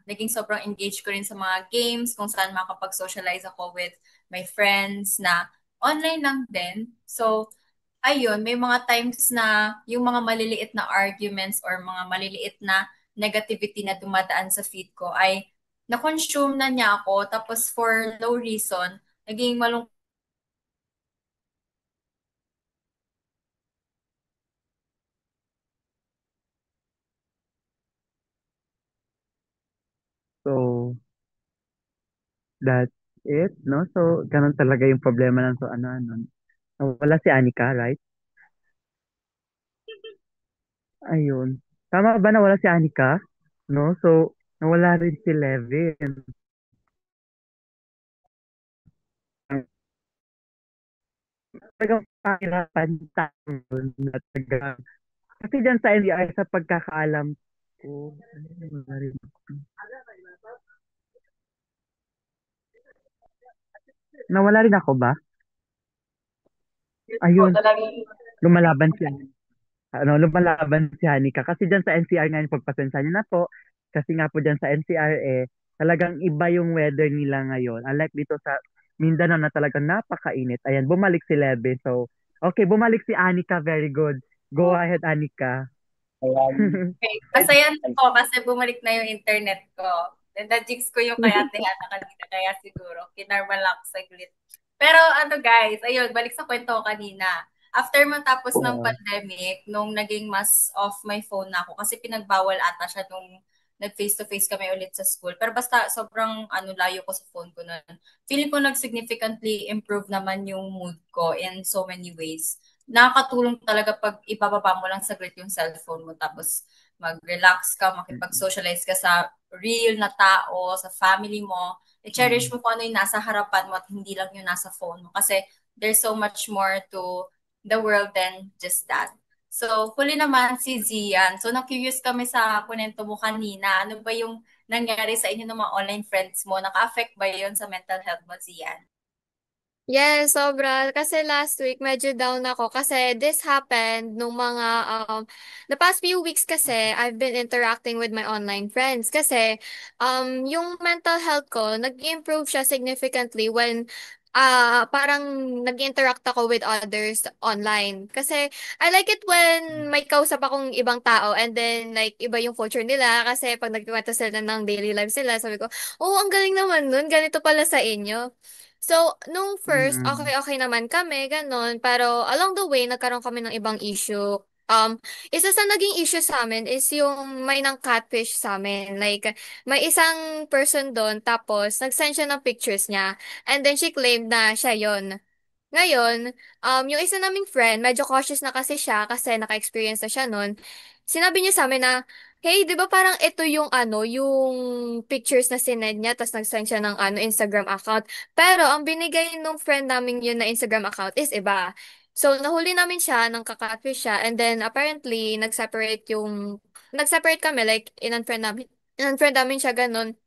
naging sobrang engaged ko rin sa mga games kung saan makapag-socialize ako with my friends na online lang din. So, ayun, may mga times na yung mga maliliit na arguments or mga maliliit na negativity na dumadaan sa feed ko ay na-consume na niya ako tapos for no reason naging malungkot. So, that's it, no? So, ganun talaga yung problema ng so ano. Wala si Anika, right? Ayun. Tama ba na wala si Anika? No? So, nawala rin si Levin. Talagang pahirapan tayo na taga. Kasi dyan sa NBI, sa pagkakaalam ko, wala rin. Nawala rin ako ba? Ayun, lumalaban si lumalaban si Hanika. Kasi dyan sa NCR ngayon, pagpasensya niyo na po. Kasi nga po dyan sa NCR talagang iba yung weather nila ngayon. Unlike dito sa Mindanao na talagang napakainit. Ayan, bumalik si Lebe. So, okay, bumalik si Anika. Very good. Go ahead, Anika. Ayan. Okay. Kasayan ko kasi bumalik na yung internet ko. Then na-jinx ko yung kay Ate Hana kanina, kaya siguro, kinarma lang ko saglit. Pero ano guys, ayun, balik sa kwento ko kanina. After matapos ng Oo. pandemic, nung naging mas off my phone na ako, kasi pinagbawal ata siya nung nag-face-to-face kami ulit sa school. Pero basta sobrang layo ko sa phone ko nun. Feeling ko nag-significantly improve naman yung mood ko in so many ways. Nakakatulong talaga pag ibababa mo lang saglit yung cellphone mo tapos mag-relax ka, makipag-socialize ka sa real na tao, sa family mo. I-cherish mo kung ano yung nasa harapan mo at hindi lang yung nasa phone mo. Kasi there's so much more to the world than just that. So, huli naman si Zian. So, na-curious kami sa kunento mo kanina. Ano ba yung nangyari sa inyo ng mga online friends mo? Naka-affect ba yun sa mental health mo, Zian? Yes, sobra. Kasi last week, medyo down ako. Kasi this happened nung the past few weeks kasi, I've been interacting with my online friends. Kasi, yung mental health ko, nag-improve siya significantly when, parang nag-interact ako with others online. Kasi, I like it when may kausap akong ibang tao and then, like, iba yung culture nila. Kasi, pag nagkwento sila ng daily lives nila, sabi ko, oh, ang galing naman nun. Ganito pala sa inyo. So, nung first, Mm. okay naman kami, gano'n. Pero along the way, nagkaroon kami ng ibang issue. Isa sa naging issue sa amin is yung may nang catfish sa amin. Like, may isang person doon, tapos nag-send siya ng pictures niya. And then she claimed na siya yon. Ngayon, yung isa naming friend, medyo cautious na kasi siya kasi naka-experience na siya nun. Sinabi niya sa amin na, hey, di ba parang ito yung yung pictures na sinend niya, tapos nag-send siya ng Instagram account. Pero ang binigay nung friend namin yun na Instagram account is iba. So, nahuli namin siya, nang kakatfish siya, and then apparently, nag-separate kami, like, in-unfriend namin siya ganun.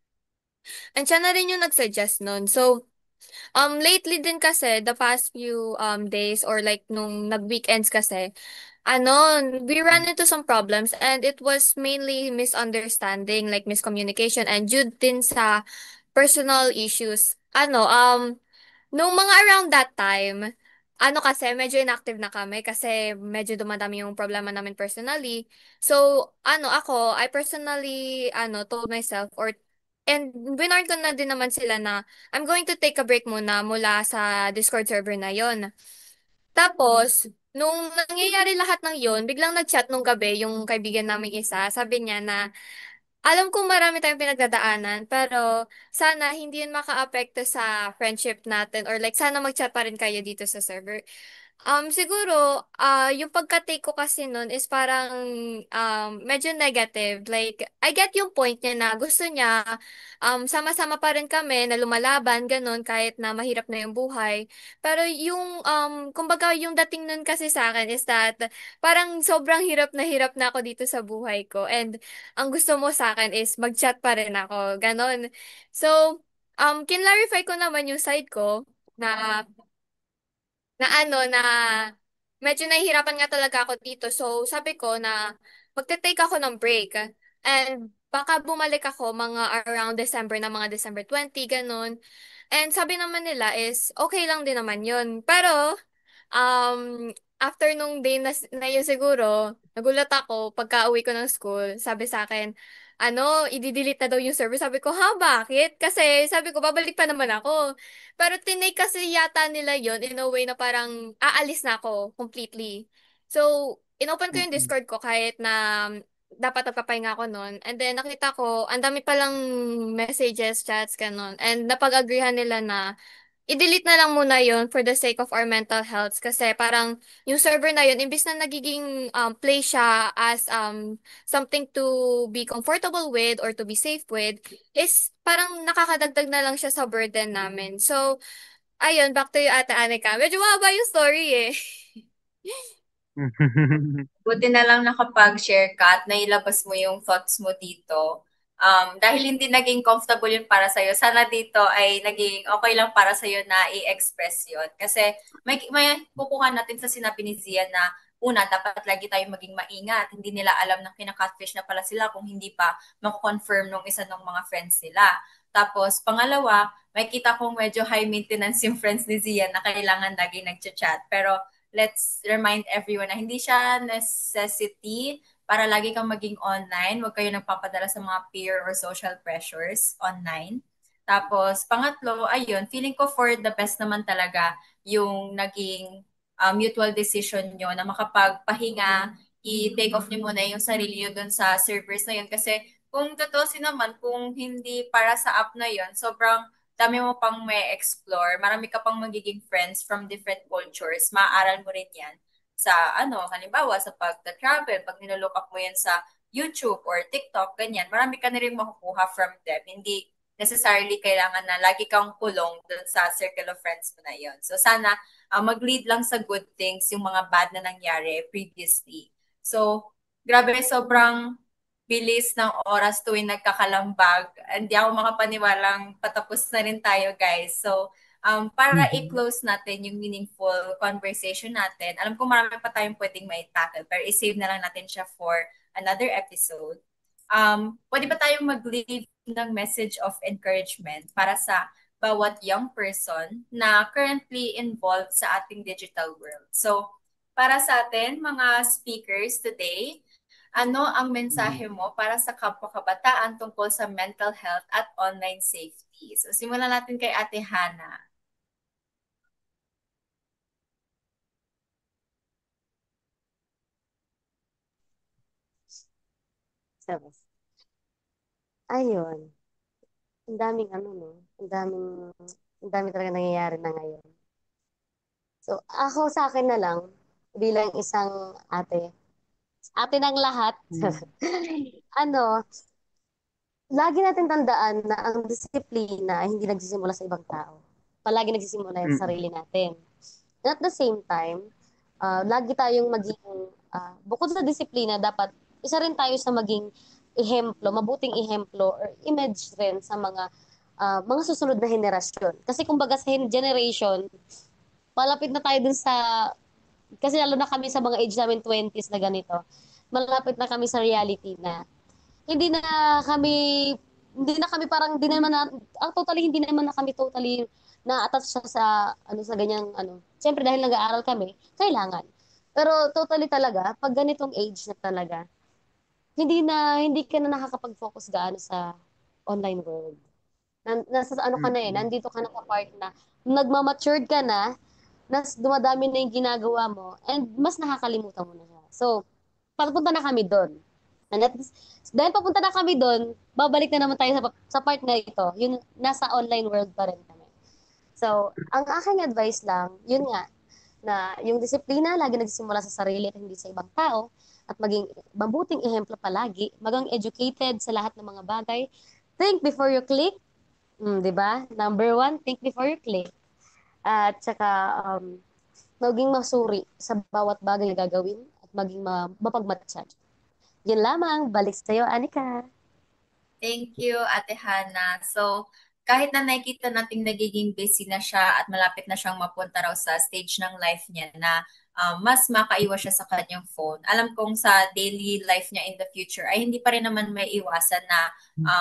And siya na rin yung nag-suggest nun. So, lately din kasi, the past few days or like nung nag-weekends kasi, we ran into some problems and it was mainly misunderstanding, like miscommunication and due din sa personal issues. Nung mga around that time, kasi medyo inactive na kami kasi medyo dumadami yung problema namin personally. So, I personally, told myself and winarn ko na din naman sila na I'm going to take a break muna mula sa Discord server na yon. Tapos, nung nangyayari lahat ng yon, biglang nag-chat nung gabi yung kaibigan naming isa. Sabi niya na, alam kong marami tayong pinagdadaanan, pero sana hindi yun maka-apekto sa friendship natin or like sana mag-chat pa rin kayo dito sa server. Siguro, yung pagka-take ko kasi nun is parang medyo negative. Like, I get yung point niya na gusto niya, sama-sama pa rin kami na lumalaban, ganun, kahit na mahirap na yung buhay. Pero kumbaga, yung dating nun kasi sa akin is that parang sobrang hirap na ako dito sa buhay ko. And ang gusto mo sa akin is mag-chat pa rin ako, ganun. So, kinlarify ko naman yung side ko na na medyo nahihirapan nga talaga ako dito. So, sabi ko na magte-take ako ng break. And baka bumalik ako mga around December na mga December 20, ganun. And sabi naman nila is okay lang din naman yun. Pero after nung day na yun siguro, nagulat ako pagka-uwi ko ng school, sabi sa akin, i-delete na daw yung server. Sabi ko, ha, bakit? Kasi sabi ko, babalik pa naman ako. Pero tinake kasi yata nila yon in a way na parang aalis na ako completely. So, inopen ko yung Mm. Discord ko kahit na dapat nagpapahinga ako noon. And then nakita ko, ang dami palang messages, chats, ganun. And napag-agreehan nila na i-delete na lang muna yon for the sake of our mental health kasi parang yung server na yun imbis na nagiging play siya as something to be comfortable with or to be safe with is parang nakakadagdag na lang siya sa burden namin. So, ayun, back to you, Ate Anika. Medyo mahaba yung story eh. Buti na lang nakapag-share ka at nailabas mo yung thoughts mo dito. Dahil hindi naging comfortable yun para sa'yo, sana dito ay naging okay lang para sa'yo na i-express yun. Kasi may kukuha natin sa sinabi ni Zia na una, dapat lagi tayong maging maingat. Hindi nila alam na kinakatfish na pala sila kung hindi pa mako-confirm nung isa ng mga friends nila. Tapos, pangalawa, makita kong medyo high maintenance yung friends ni Zian na kailangan lagi nagchat-chat. Pero let's remind everyone na hindi siya necessity para lagi kang maging online. Huwag kayo nagpapadala sa mga peer or social pressures online. Tapos, pangatlo, ayun, feeling ko for the best naman talaga yung naging mutual decision nyo na makapagpahinga, i-take off niyo muna yung sarili nyo dun sa servers na yun. Kasi kung tutusin naman, kung hindi para sa app na yun, sobrang dami mo pang may explore, marami ka pang magiging friends from different cultures, maaaral mo rin yan sa ano, halimbawa sa pag-travel, pag nilook up mo yan sa YouTube or TikTok, ganyan, marami ka na rin makukuha from them. Hindi necessarily kailangan na lagi kang kulong dun sa circle of friends mo na yon. So sana mag-lead lang sa good things yung mga bad na nangyari previously. So, grabe, sobrang bilis ng oras tuwing nagkakalambag. Hindi ako makapaniwalang patapos na rin tayo, guys. So, para i-close natin yung meaningful conversation natin, alam ko marami pa tayong pwedeng mai-tackle, pero i-save na lang natin siya for another episode. Pwede ba tayong mag-leave ng message of encouragement para sa bawat young person na currently involved sa ating digital world? So, para sa atin, mga speakers today, ano ang mensahe mo para sa kapwa-kabataan tungkol sa mental health at online safety? So, simulan natin kay Ate Hana. So, ayun. Ang daming ano, no? Ang daming talaga nangyayari na ngayon. So, ako sa akin na lang, bilang isang ate ng lahat, ano, lagi natin tandaan na ang disiplina ay hindi nagsisimula sa ibang tao. Palagi nagsisimula yan sa sarili natin. And at the same time, lagi tayong maging, bukod sa disiplina, dapat isa rin tayo sa maging ehemplo, mabuting ehemplo or image rin sa mga susunod na henerasyon. Kasi kumbaga sa generation, malapit na tayo dun sa, kasi lalo na kami sa mga age namin 20s na ganito, malapit na kami sa reality na hindi na kami parang hindi naman na totally hindi naman na kami totally na-attach sa sa ganyang ano. Siyempre dahil nag-aaral kami, kailangan. Pero totally talaga pag ganitong age na talaga, hindi ka na nakakapag-focus gaano sa online world. Nasa ano ka na nandito ka na sa part na nagmamatured ka na, dumadami na yung ginagawa mo, and mas nakakalimutan mo na siya. So, papunta na kami doon. And dahil papunta na kami doon, babalik na naman tayo sa part na ito, yung nasa online world pa rin kami. So, ang aking advice lang, yun nga, na yung disiplina lagi nagsisimula sa sarili at hindi sa ibang tao, at maging mabuting ehemplo palagi, magang educated sa lahat ng mga bagay. Think before you click, di ba? Number one, think before you click. At saka, maging masuri sa bawat bagay na gagawin at maging mapagmatsyag. Yun lamang, balik sa iyo, Anika. Thank you, Ate Hana. So, kahit na nakikita nating nagiging busy na siya at malapit na siyang mapunta raw sa stage ng life niya na mas makaiwas siya sa kanyang phone. Alam kong sa daily life niya in the future ay hindi pa rin naman may iwasan na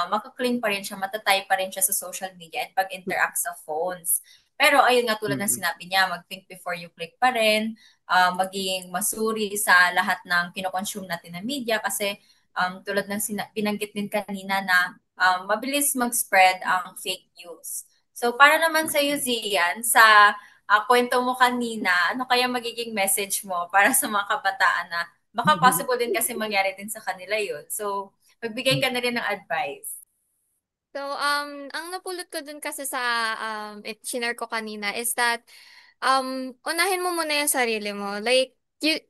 makakling pa rin siya, matatay pa rin siya sa social media at pag-interact sa phones. Pero ayun nga tulad ng sinabi niya, mag-think before you click pa rin, maging masuri sa lahat ng kinoconsume natin na media kasi tulad ng binanggit din kanina na mabilis mag-spread ang fake news. So para naman sa iyo, Zian, sa kwento mo kanina, ano kaya magiging message mo para sa mga kabataan na baka possible din kasi mangyari din sa kanila yun. So magbigay ka na rin ng advice. So, ang napulot ko dun kasi sa shinare ko kanina is that unahin mo muna yung sarili mo. Like,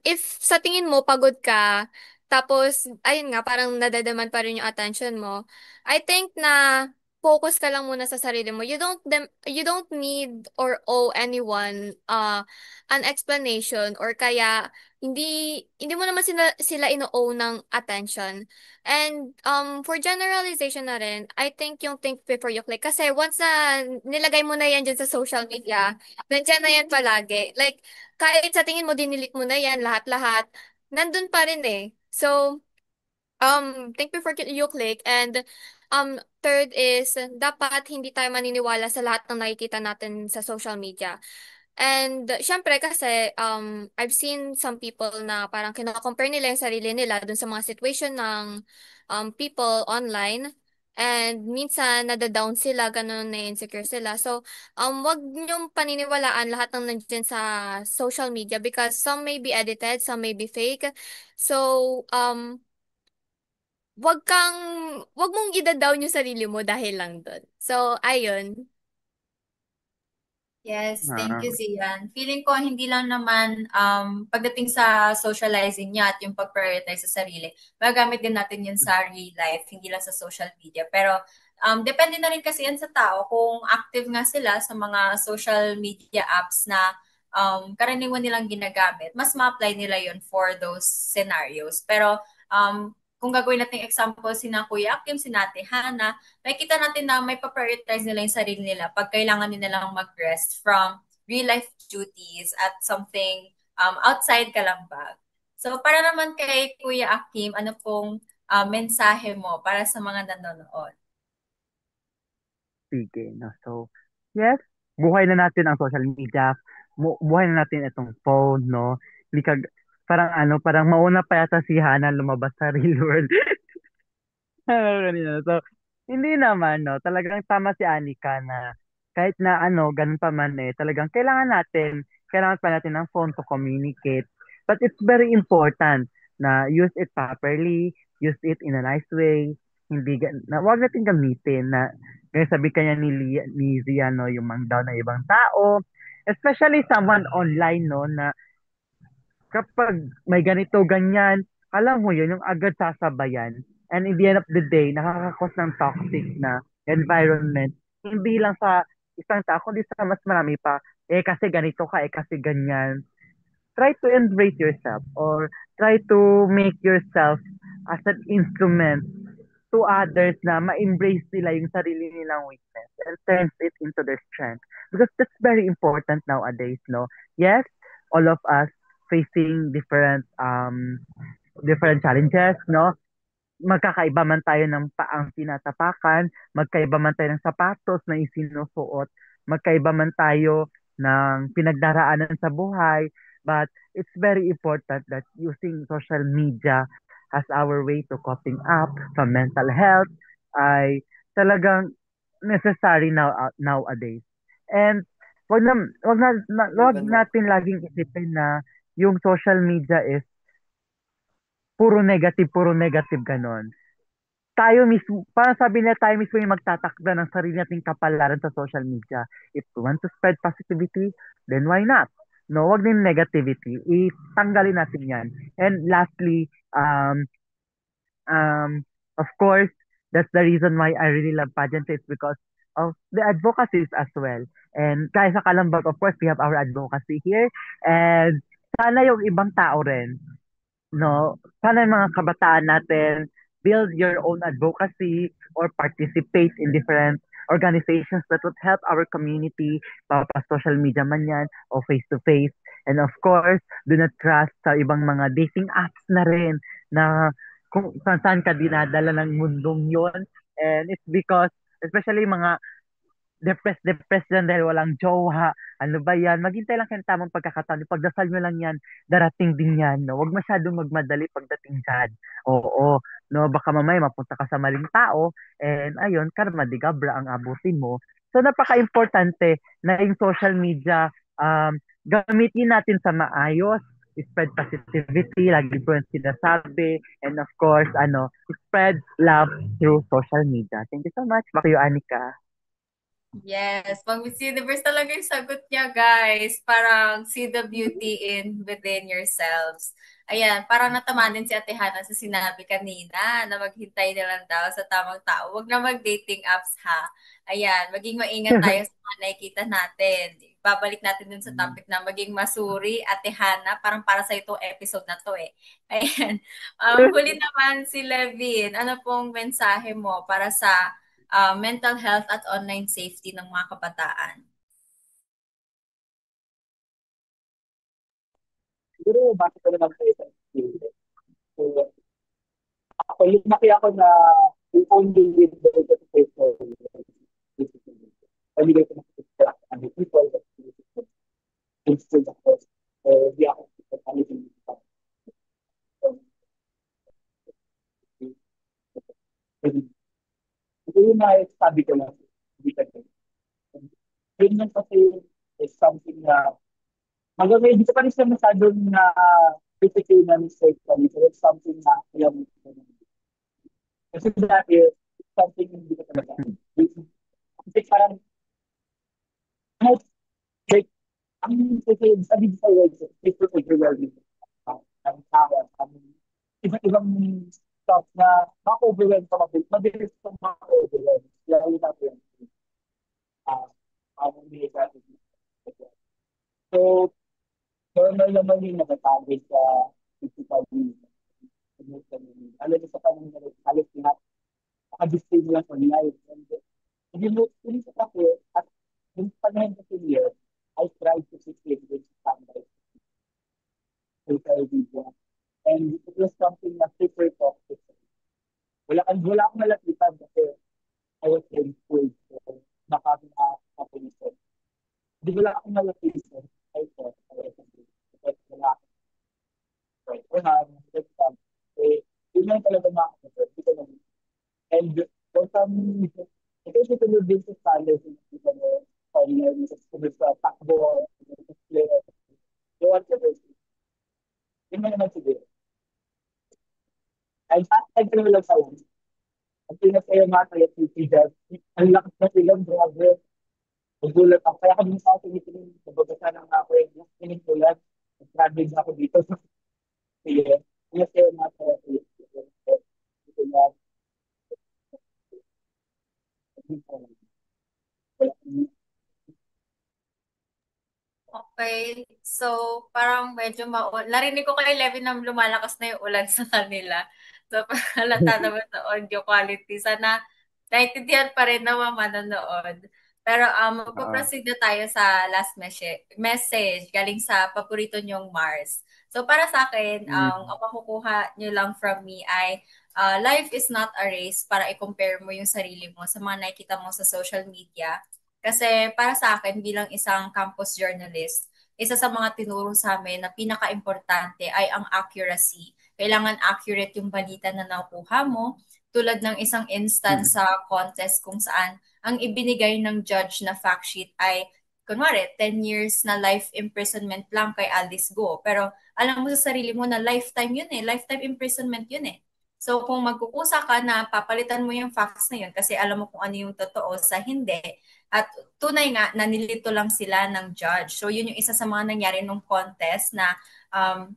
if sa tingin mo pagod ka, tapos, ayun nga, parang nadadaman pa rin yung attention mo, I think na focus ka lang muna sa sarili mo. You don't need or owe anyone an explanation or kaya hindi mo naman sila ino-owe ng attention. And for generalization na rin, I think yung think before you click. Kasi once na nilagay mo na yan dyan sa social media, nandiyan na yan palagi. Like, kahit sa tingin mo, dinilit mo na yan, lahat-lahat, nandun pa rin eh. So, think before you click and Third is, dapat hindi tayo maniniwala sa lahat ng nakikita natin sa social media. And syempre kasi I've seen some people na parang kino-compare nila yung sarili nila dun sa mga situation ng people online. And minsan nada-down sila, ganun na insecure sila. So, wag niyong paniniwalaan lahat ng nandiyan sa social media because some may be edited, some may be fake. So, wag kang, wag mong ida-down yung sarili mo dahil lang dun. So, ayun. Yes, thank Ah, you, Zian. Feeling ko hindi lang naman pagdating sa socializing niya at yung pag-prioritize sa sarili, magagamit din natin yun sa real life, hindi lang sa social media. Pero depende na rin kasi yan sa tao kung active nga sila sa mga social media apps na karaniwan nilang ginagamit. Mas ma-apply nila yun for those scenarios. Pero kung gagawin natin example sina Kuya Kim, sina Ate Hana, nakikita natin na may pa-prioritize nila yung sarili nila pag kailangan nila lang mag-rest from real life duties at something outside Kalambag. So para naman kay Kuya Akim, ano pong mensahe mo para sa mga nanonood? sige, no? So, yes, buhay na natin ang social media. Buhay na natin itong phone, no? Hindi ka, parang parang mauna pa yata si Hana lumabas sa real world. Kanina. So, hindi naman, no? Talagang tama si Anika na kahit na ganun pa man talagang kailangan pa natin ng phone to communicate. But it's very important na use it properly, use it in a nice way, wag natin gamitin na kaya sabi kanya ni Zia, no, yung mang daw na ibang tao, especially someone online, no, na kapag may ganito, ganyan, alam mo yun, yung agad sasabayan. And in the end of the day, nakakakos ng toxic na environment. Hindi lang sa isang tao, kundi sa mas marami pa. Eh kasi ganito ka, eh kasi ganyan. Try to embrace yourself or try to make yourself as an instrument to others na ma-embrace nila yung sarili nilang weakness and turns it into their strength. Because that's very important nowadays, no? Yes, all of us facing different challenges, no? Magkakaiba man tayo ng paang tinatapakan, magkaiba man tayo ng sapatos na isinusuot, magkaiba man tayo ng pinagdaraanan sa buhay, but it's very important that using social media as our way to coping up sa mental health ay talagang necessary nowadays. And wag natin laging isipin na yung social media is puro negative ganon. Tayo mismo, parang sabi nila tayo mismo yung magtatakda ng sarili nating kapalaran sa social media. If we want to spread positivity, then why not? No, wag din negativity. Itanggalin natin yan. And lastly, of course, that's the reason why I really love pageantry is because of the advocacies as well. And kaya sa Kalambag, of course, we have our advocacy here. And sana yung ibang tao rin, no, sana yung mga kabataan natin build your own advocacy or participate in different organizations that would help our community, pa social media man yan o face to face. And of course, do not trust sa ibang mga dating apps na rin na kung saan ka dinadala ng mundong yon. And it's because, especially mga depressed yan dahil walang jowa. Ano ba yan? Maghintay lang kayo ng tamang pagkakataon. Pagdasal nyo lang yan, darating din yan. No? Huwag masyadong magmadali pagdating dyan. Oo. No? Baka mamaya mapunta ka sa maling tao and ayun, karma di gabra ang abutin mo. So napaka-importante na yung social media gamitin natin sa maayos, spread positivity, lagi ko yung sinasabi, and of course, spread love through social media. Thank you so much, Bakyo Anika. Yes, pag Miss Universe talaga yung sagot niya, guys. Parang see the beauty in within yourselves. Ayan, parang natamaan din si Ate Hana sa sinabi kanina na maghintay na lang daw sa tamang tao. Huwag na mag-dating apps, ha? Ayan, maging maingat tayo sa mga nakikita natin. Babalik natin dun sa topic na maging masuri, Ate Hana. Parang para sa itong episode na to eh. Ayan. Huli naman si Levin. Ano pong mensahe mo para sa mental health at online safety ng mga kabataan? Siguro, bakit ko naman sa isang experience. So, ako, lumaki ako na we only live the people. Pamigay ko na sa other people that instead of the opportunity. Ito yung sabi ko lang, hindi ka yun yung kasi is something na hanggang ngayon, hindi ko pa rin siya masyadong na critical na mistake ko. So it's something na alam mo. Kasi dati, it's something hindi ko talaga. Kasi parang, kahit, like, kasi sabi sa words, super overwhelming. Ang tawa, ang iba't ibang stuff na maka-overwhelm ka mabilis. Mabilis kang maka-overwhelm. Lalo na po yan. Ah, may So, normal naman yung natatagay sa physical needs. Alam mo sa kanong halos lahat, nakadisplay lang online. And hindi mo, hindi sa kasi, at yung panahon kasi year, I tried to secure with standards social media. And it was something na super toxic. Wala akong malapitan kasi I was in school. So, nakapinisan. Hindi wala akong malapitan. I thought, I was in school. But wala akong right. Wala akong eh, yun lang talaga makakasal. And for some reason, ito siya tulad din sa standards ng kita mo, online, sa takbo, sa player. So, what it is, yun na naman siguro. Ay, hashtag ko lang sa lang. Ang pinasaya mga kaya titigas, ang lakas na silang brother. Nagulat ako. Kaya kami sa akin, nababasa ng ako yung pinitulan. Nag-graduate ako dito. Sige. Pinasaya mga kaya titigas. Okay. So, parang medyo narinig ko kay Levin na lumalakas na yung ulan sa kanila. So, halata naman sa audio quality. Sana naintindihan pa rin na manonood. Pero magpo-proceed na tayo sa last message galing sa paborito niyong Mars. So, para sa akin, ang makukuha niyo lang from me ay life is not a race para i-compare mo yung sarili mo sa mga nakikita mo sa social media. Kasi para sa akin bilang isang campus journalist, isa sa mga tinuro sa amin na pinaka-importante ay ang accuracy. Kailangan accurate yung balita na nakuha mo, tulad ng isang instance sa contest kung saan ang ibinigay ng judge na fact sheet ay kunwari 10 years na life imprisonment lang kay Alice Go. Pero alam mo sa sarili mo na lifetime yun eh, lifetime imprisonment yun eh. So kung magkukusa ka na papalitan mo yung facts na yun kasi alam mo kung ano yung totoo sa hindi, at tunay nga na nilito lang sila ng judge. So yun yung isa sa mga nangyari nung contest na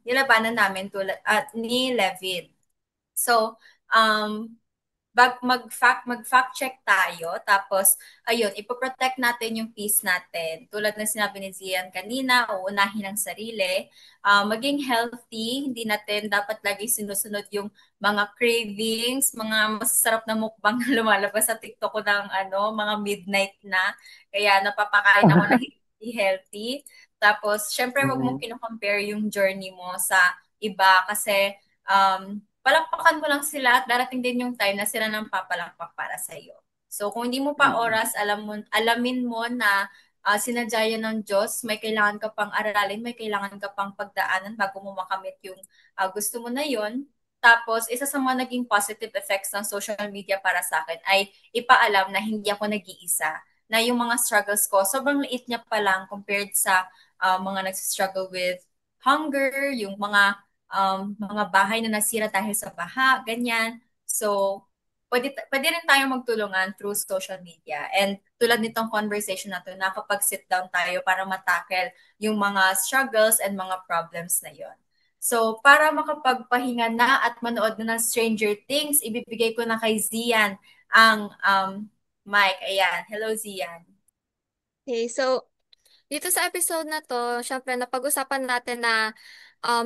nilabanan namin tulad ni Levin. So mag-fact check tayo tapos ayun ipoprotect natin yung peace natin tulad ng sinabi ni Zian kanina, uunahin ang sarili, maging healthy, hindi natin dapat lagi sinusunod yung mga cravings, mga masasarap na mukbang na lumalabas sa TikTok ko ng mga midnight na kaya napapakain ako ng hindi healthy. Tapos syempre wag mong kino-compare yung journey mo sa iba kasi palakpakan mo lang sila at darating din yung time na sila nang papalakpak para sa iyo. So kung hindi mo pa oras, alamin mo na sinadya yan ng Diyos, may kailangan ka pang aralin, may kailangan ka pang pagdaanan bago mo makamit yung gusto mo na yon. Tapos, isa sa mga naging positive effects ng social media para sa akin ay ipaalam na hindi ako nag-iisa. Na yung mga struggles ko, sobrang liit niya pa lang compared sa mga nag-struggle with hunger, yung mga bahay na nasira dahil sa baha, ganyan. So, pwede rin tayo magtulungan through social media. And tulad nitong conversation na to, nakapag-sit down tayo para matackle yung mga struggles and mga problems na yon. So, para makapagpahinga na at manood na ng Stranger Things, ibibigay ko na kay Zian ang mic. Ayan. Hello, Zian. Okay, so dito sa episode na to, syempre napag-usapan natin na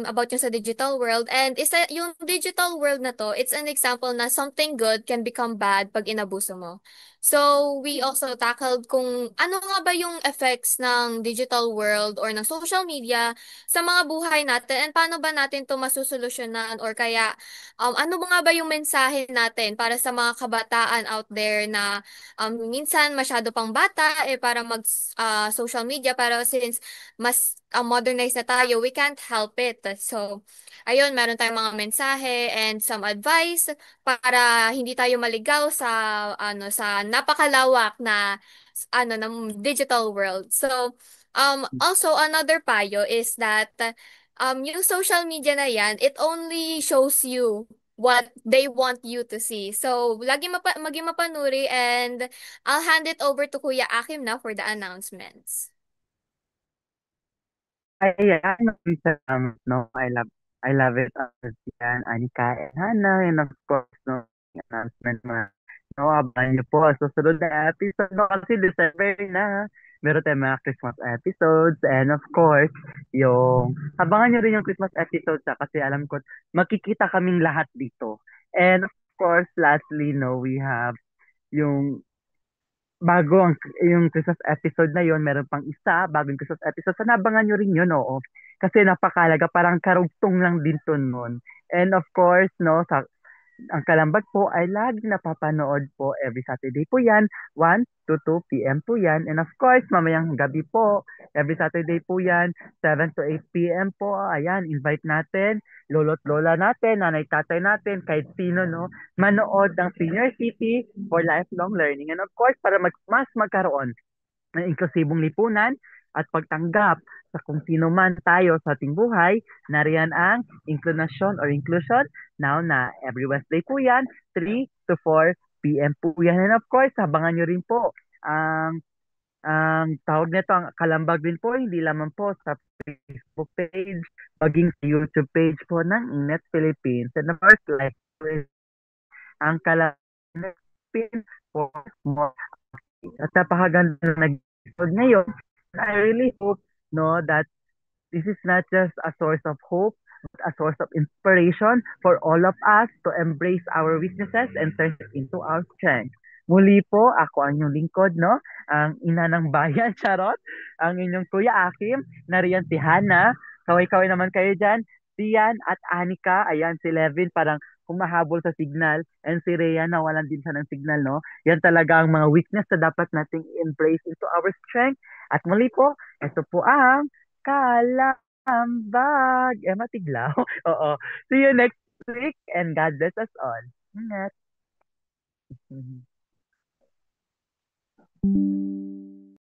about yung sa digital world. And yung digital world na to, it's an example na something good can become bad pag inabuso mo. So, we also tackled kung ano nga ba yung effects ng digital world or ng social media sa mga buhay natin and paano ba natin to masusolusyonan or kaya ano ba nga ba yung mensahe natin para sa mga kabataan out there na minsan masyado pang bata para mag social media pero since mas modernized na tayo, we can't help it. So, ayun, meron tayong mga mensahe and some advice para hindi tayo maligaw sa sa napakalawak na ng digital world. So also another payo is that yung social media na yan, it only shows you what they want you to see. So lagi maging mapanuri and I'll hand it over to Kuya Akim now for the announcements. Ayan, no, I love it. Yan, Anika and Hannah, and of course, no, yung announcement mo. No, abangan niyo po sa susunod na episode, no, kasi December na. Meron tayong mga Christmas episodes, and of course, abangan niyo rin yung Christmas episodes, kasi alam ko, makikita kaming lahat dito. And of course, lastly, no, we have yung bago yung Christmas episode na yon, meron pang isa, bagong Christmas episode. Sana abangan nyo rin yun, oo. Kasi napakalaga, parang karugtong lang din to nun. And of course, no, ang Kalambag po ay laging napapanood po every Saturday po yan, 1 to 2 p.m. po yan. And of course, mamayang gabi po, every Saturday po yan, 7 to 8 p.m. po. Ayan, invite natin, lolo't lola natin, nanay tatay natin, kahit sino, no, manood ng Senior City for Lifelong Learning. And of course, para mas magkaroon ng inklusibong lipunan at pagtanggap sa kung sino man tayo sa ating buhay, nariyan ang inclination or inclusion. Now na every Wednesday po yan, 3 to 4 p.m. po yan. And of course, abangan nyo rin po ang tawag nito, ang Kalambag din po, hindi lamang po sa Facebook page, maging sa YouTube page po ng Inet Philippines. And of course, like ang Kalambag Philippines po mo. At napakaganda na nag-episode ngayon. I really hope, no, that this is not just a source of hope, but a source of inspiration for all of us to embrace our weaknesses and turn it into our strength. Muli po, ako ang inyong lingkod, no? Ang ina ng bayan, charot. Ang inyong Kuya Akim, nariyan si Hannah. Kaway-kaway naman kayo dyan. Sian at Anika, ayan si Levin, parang humahabol sa signal. And si Rhea, nawalan din siya ng signal, no? Yan talaga ang mga weakness na dapat nating embrace into our strength. At muli po, ito po ang Kalambag. Matiglaw. Oo. See you next week and God bless us all. Ingat.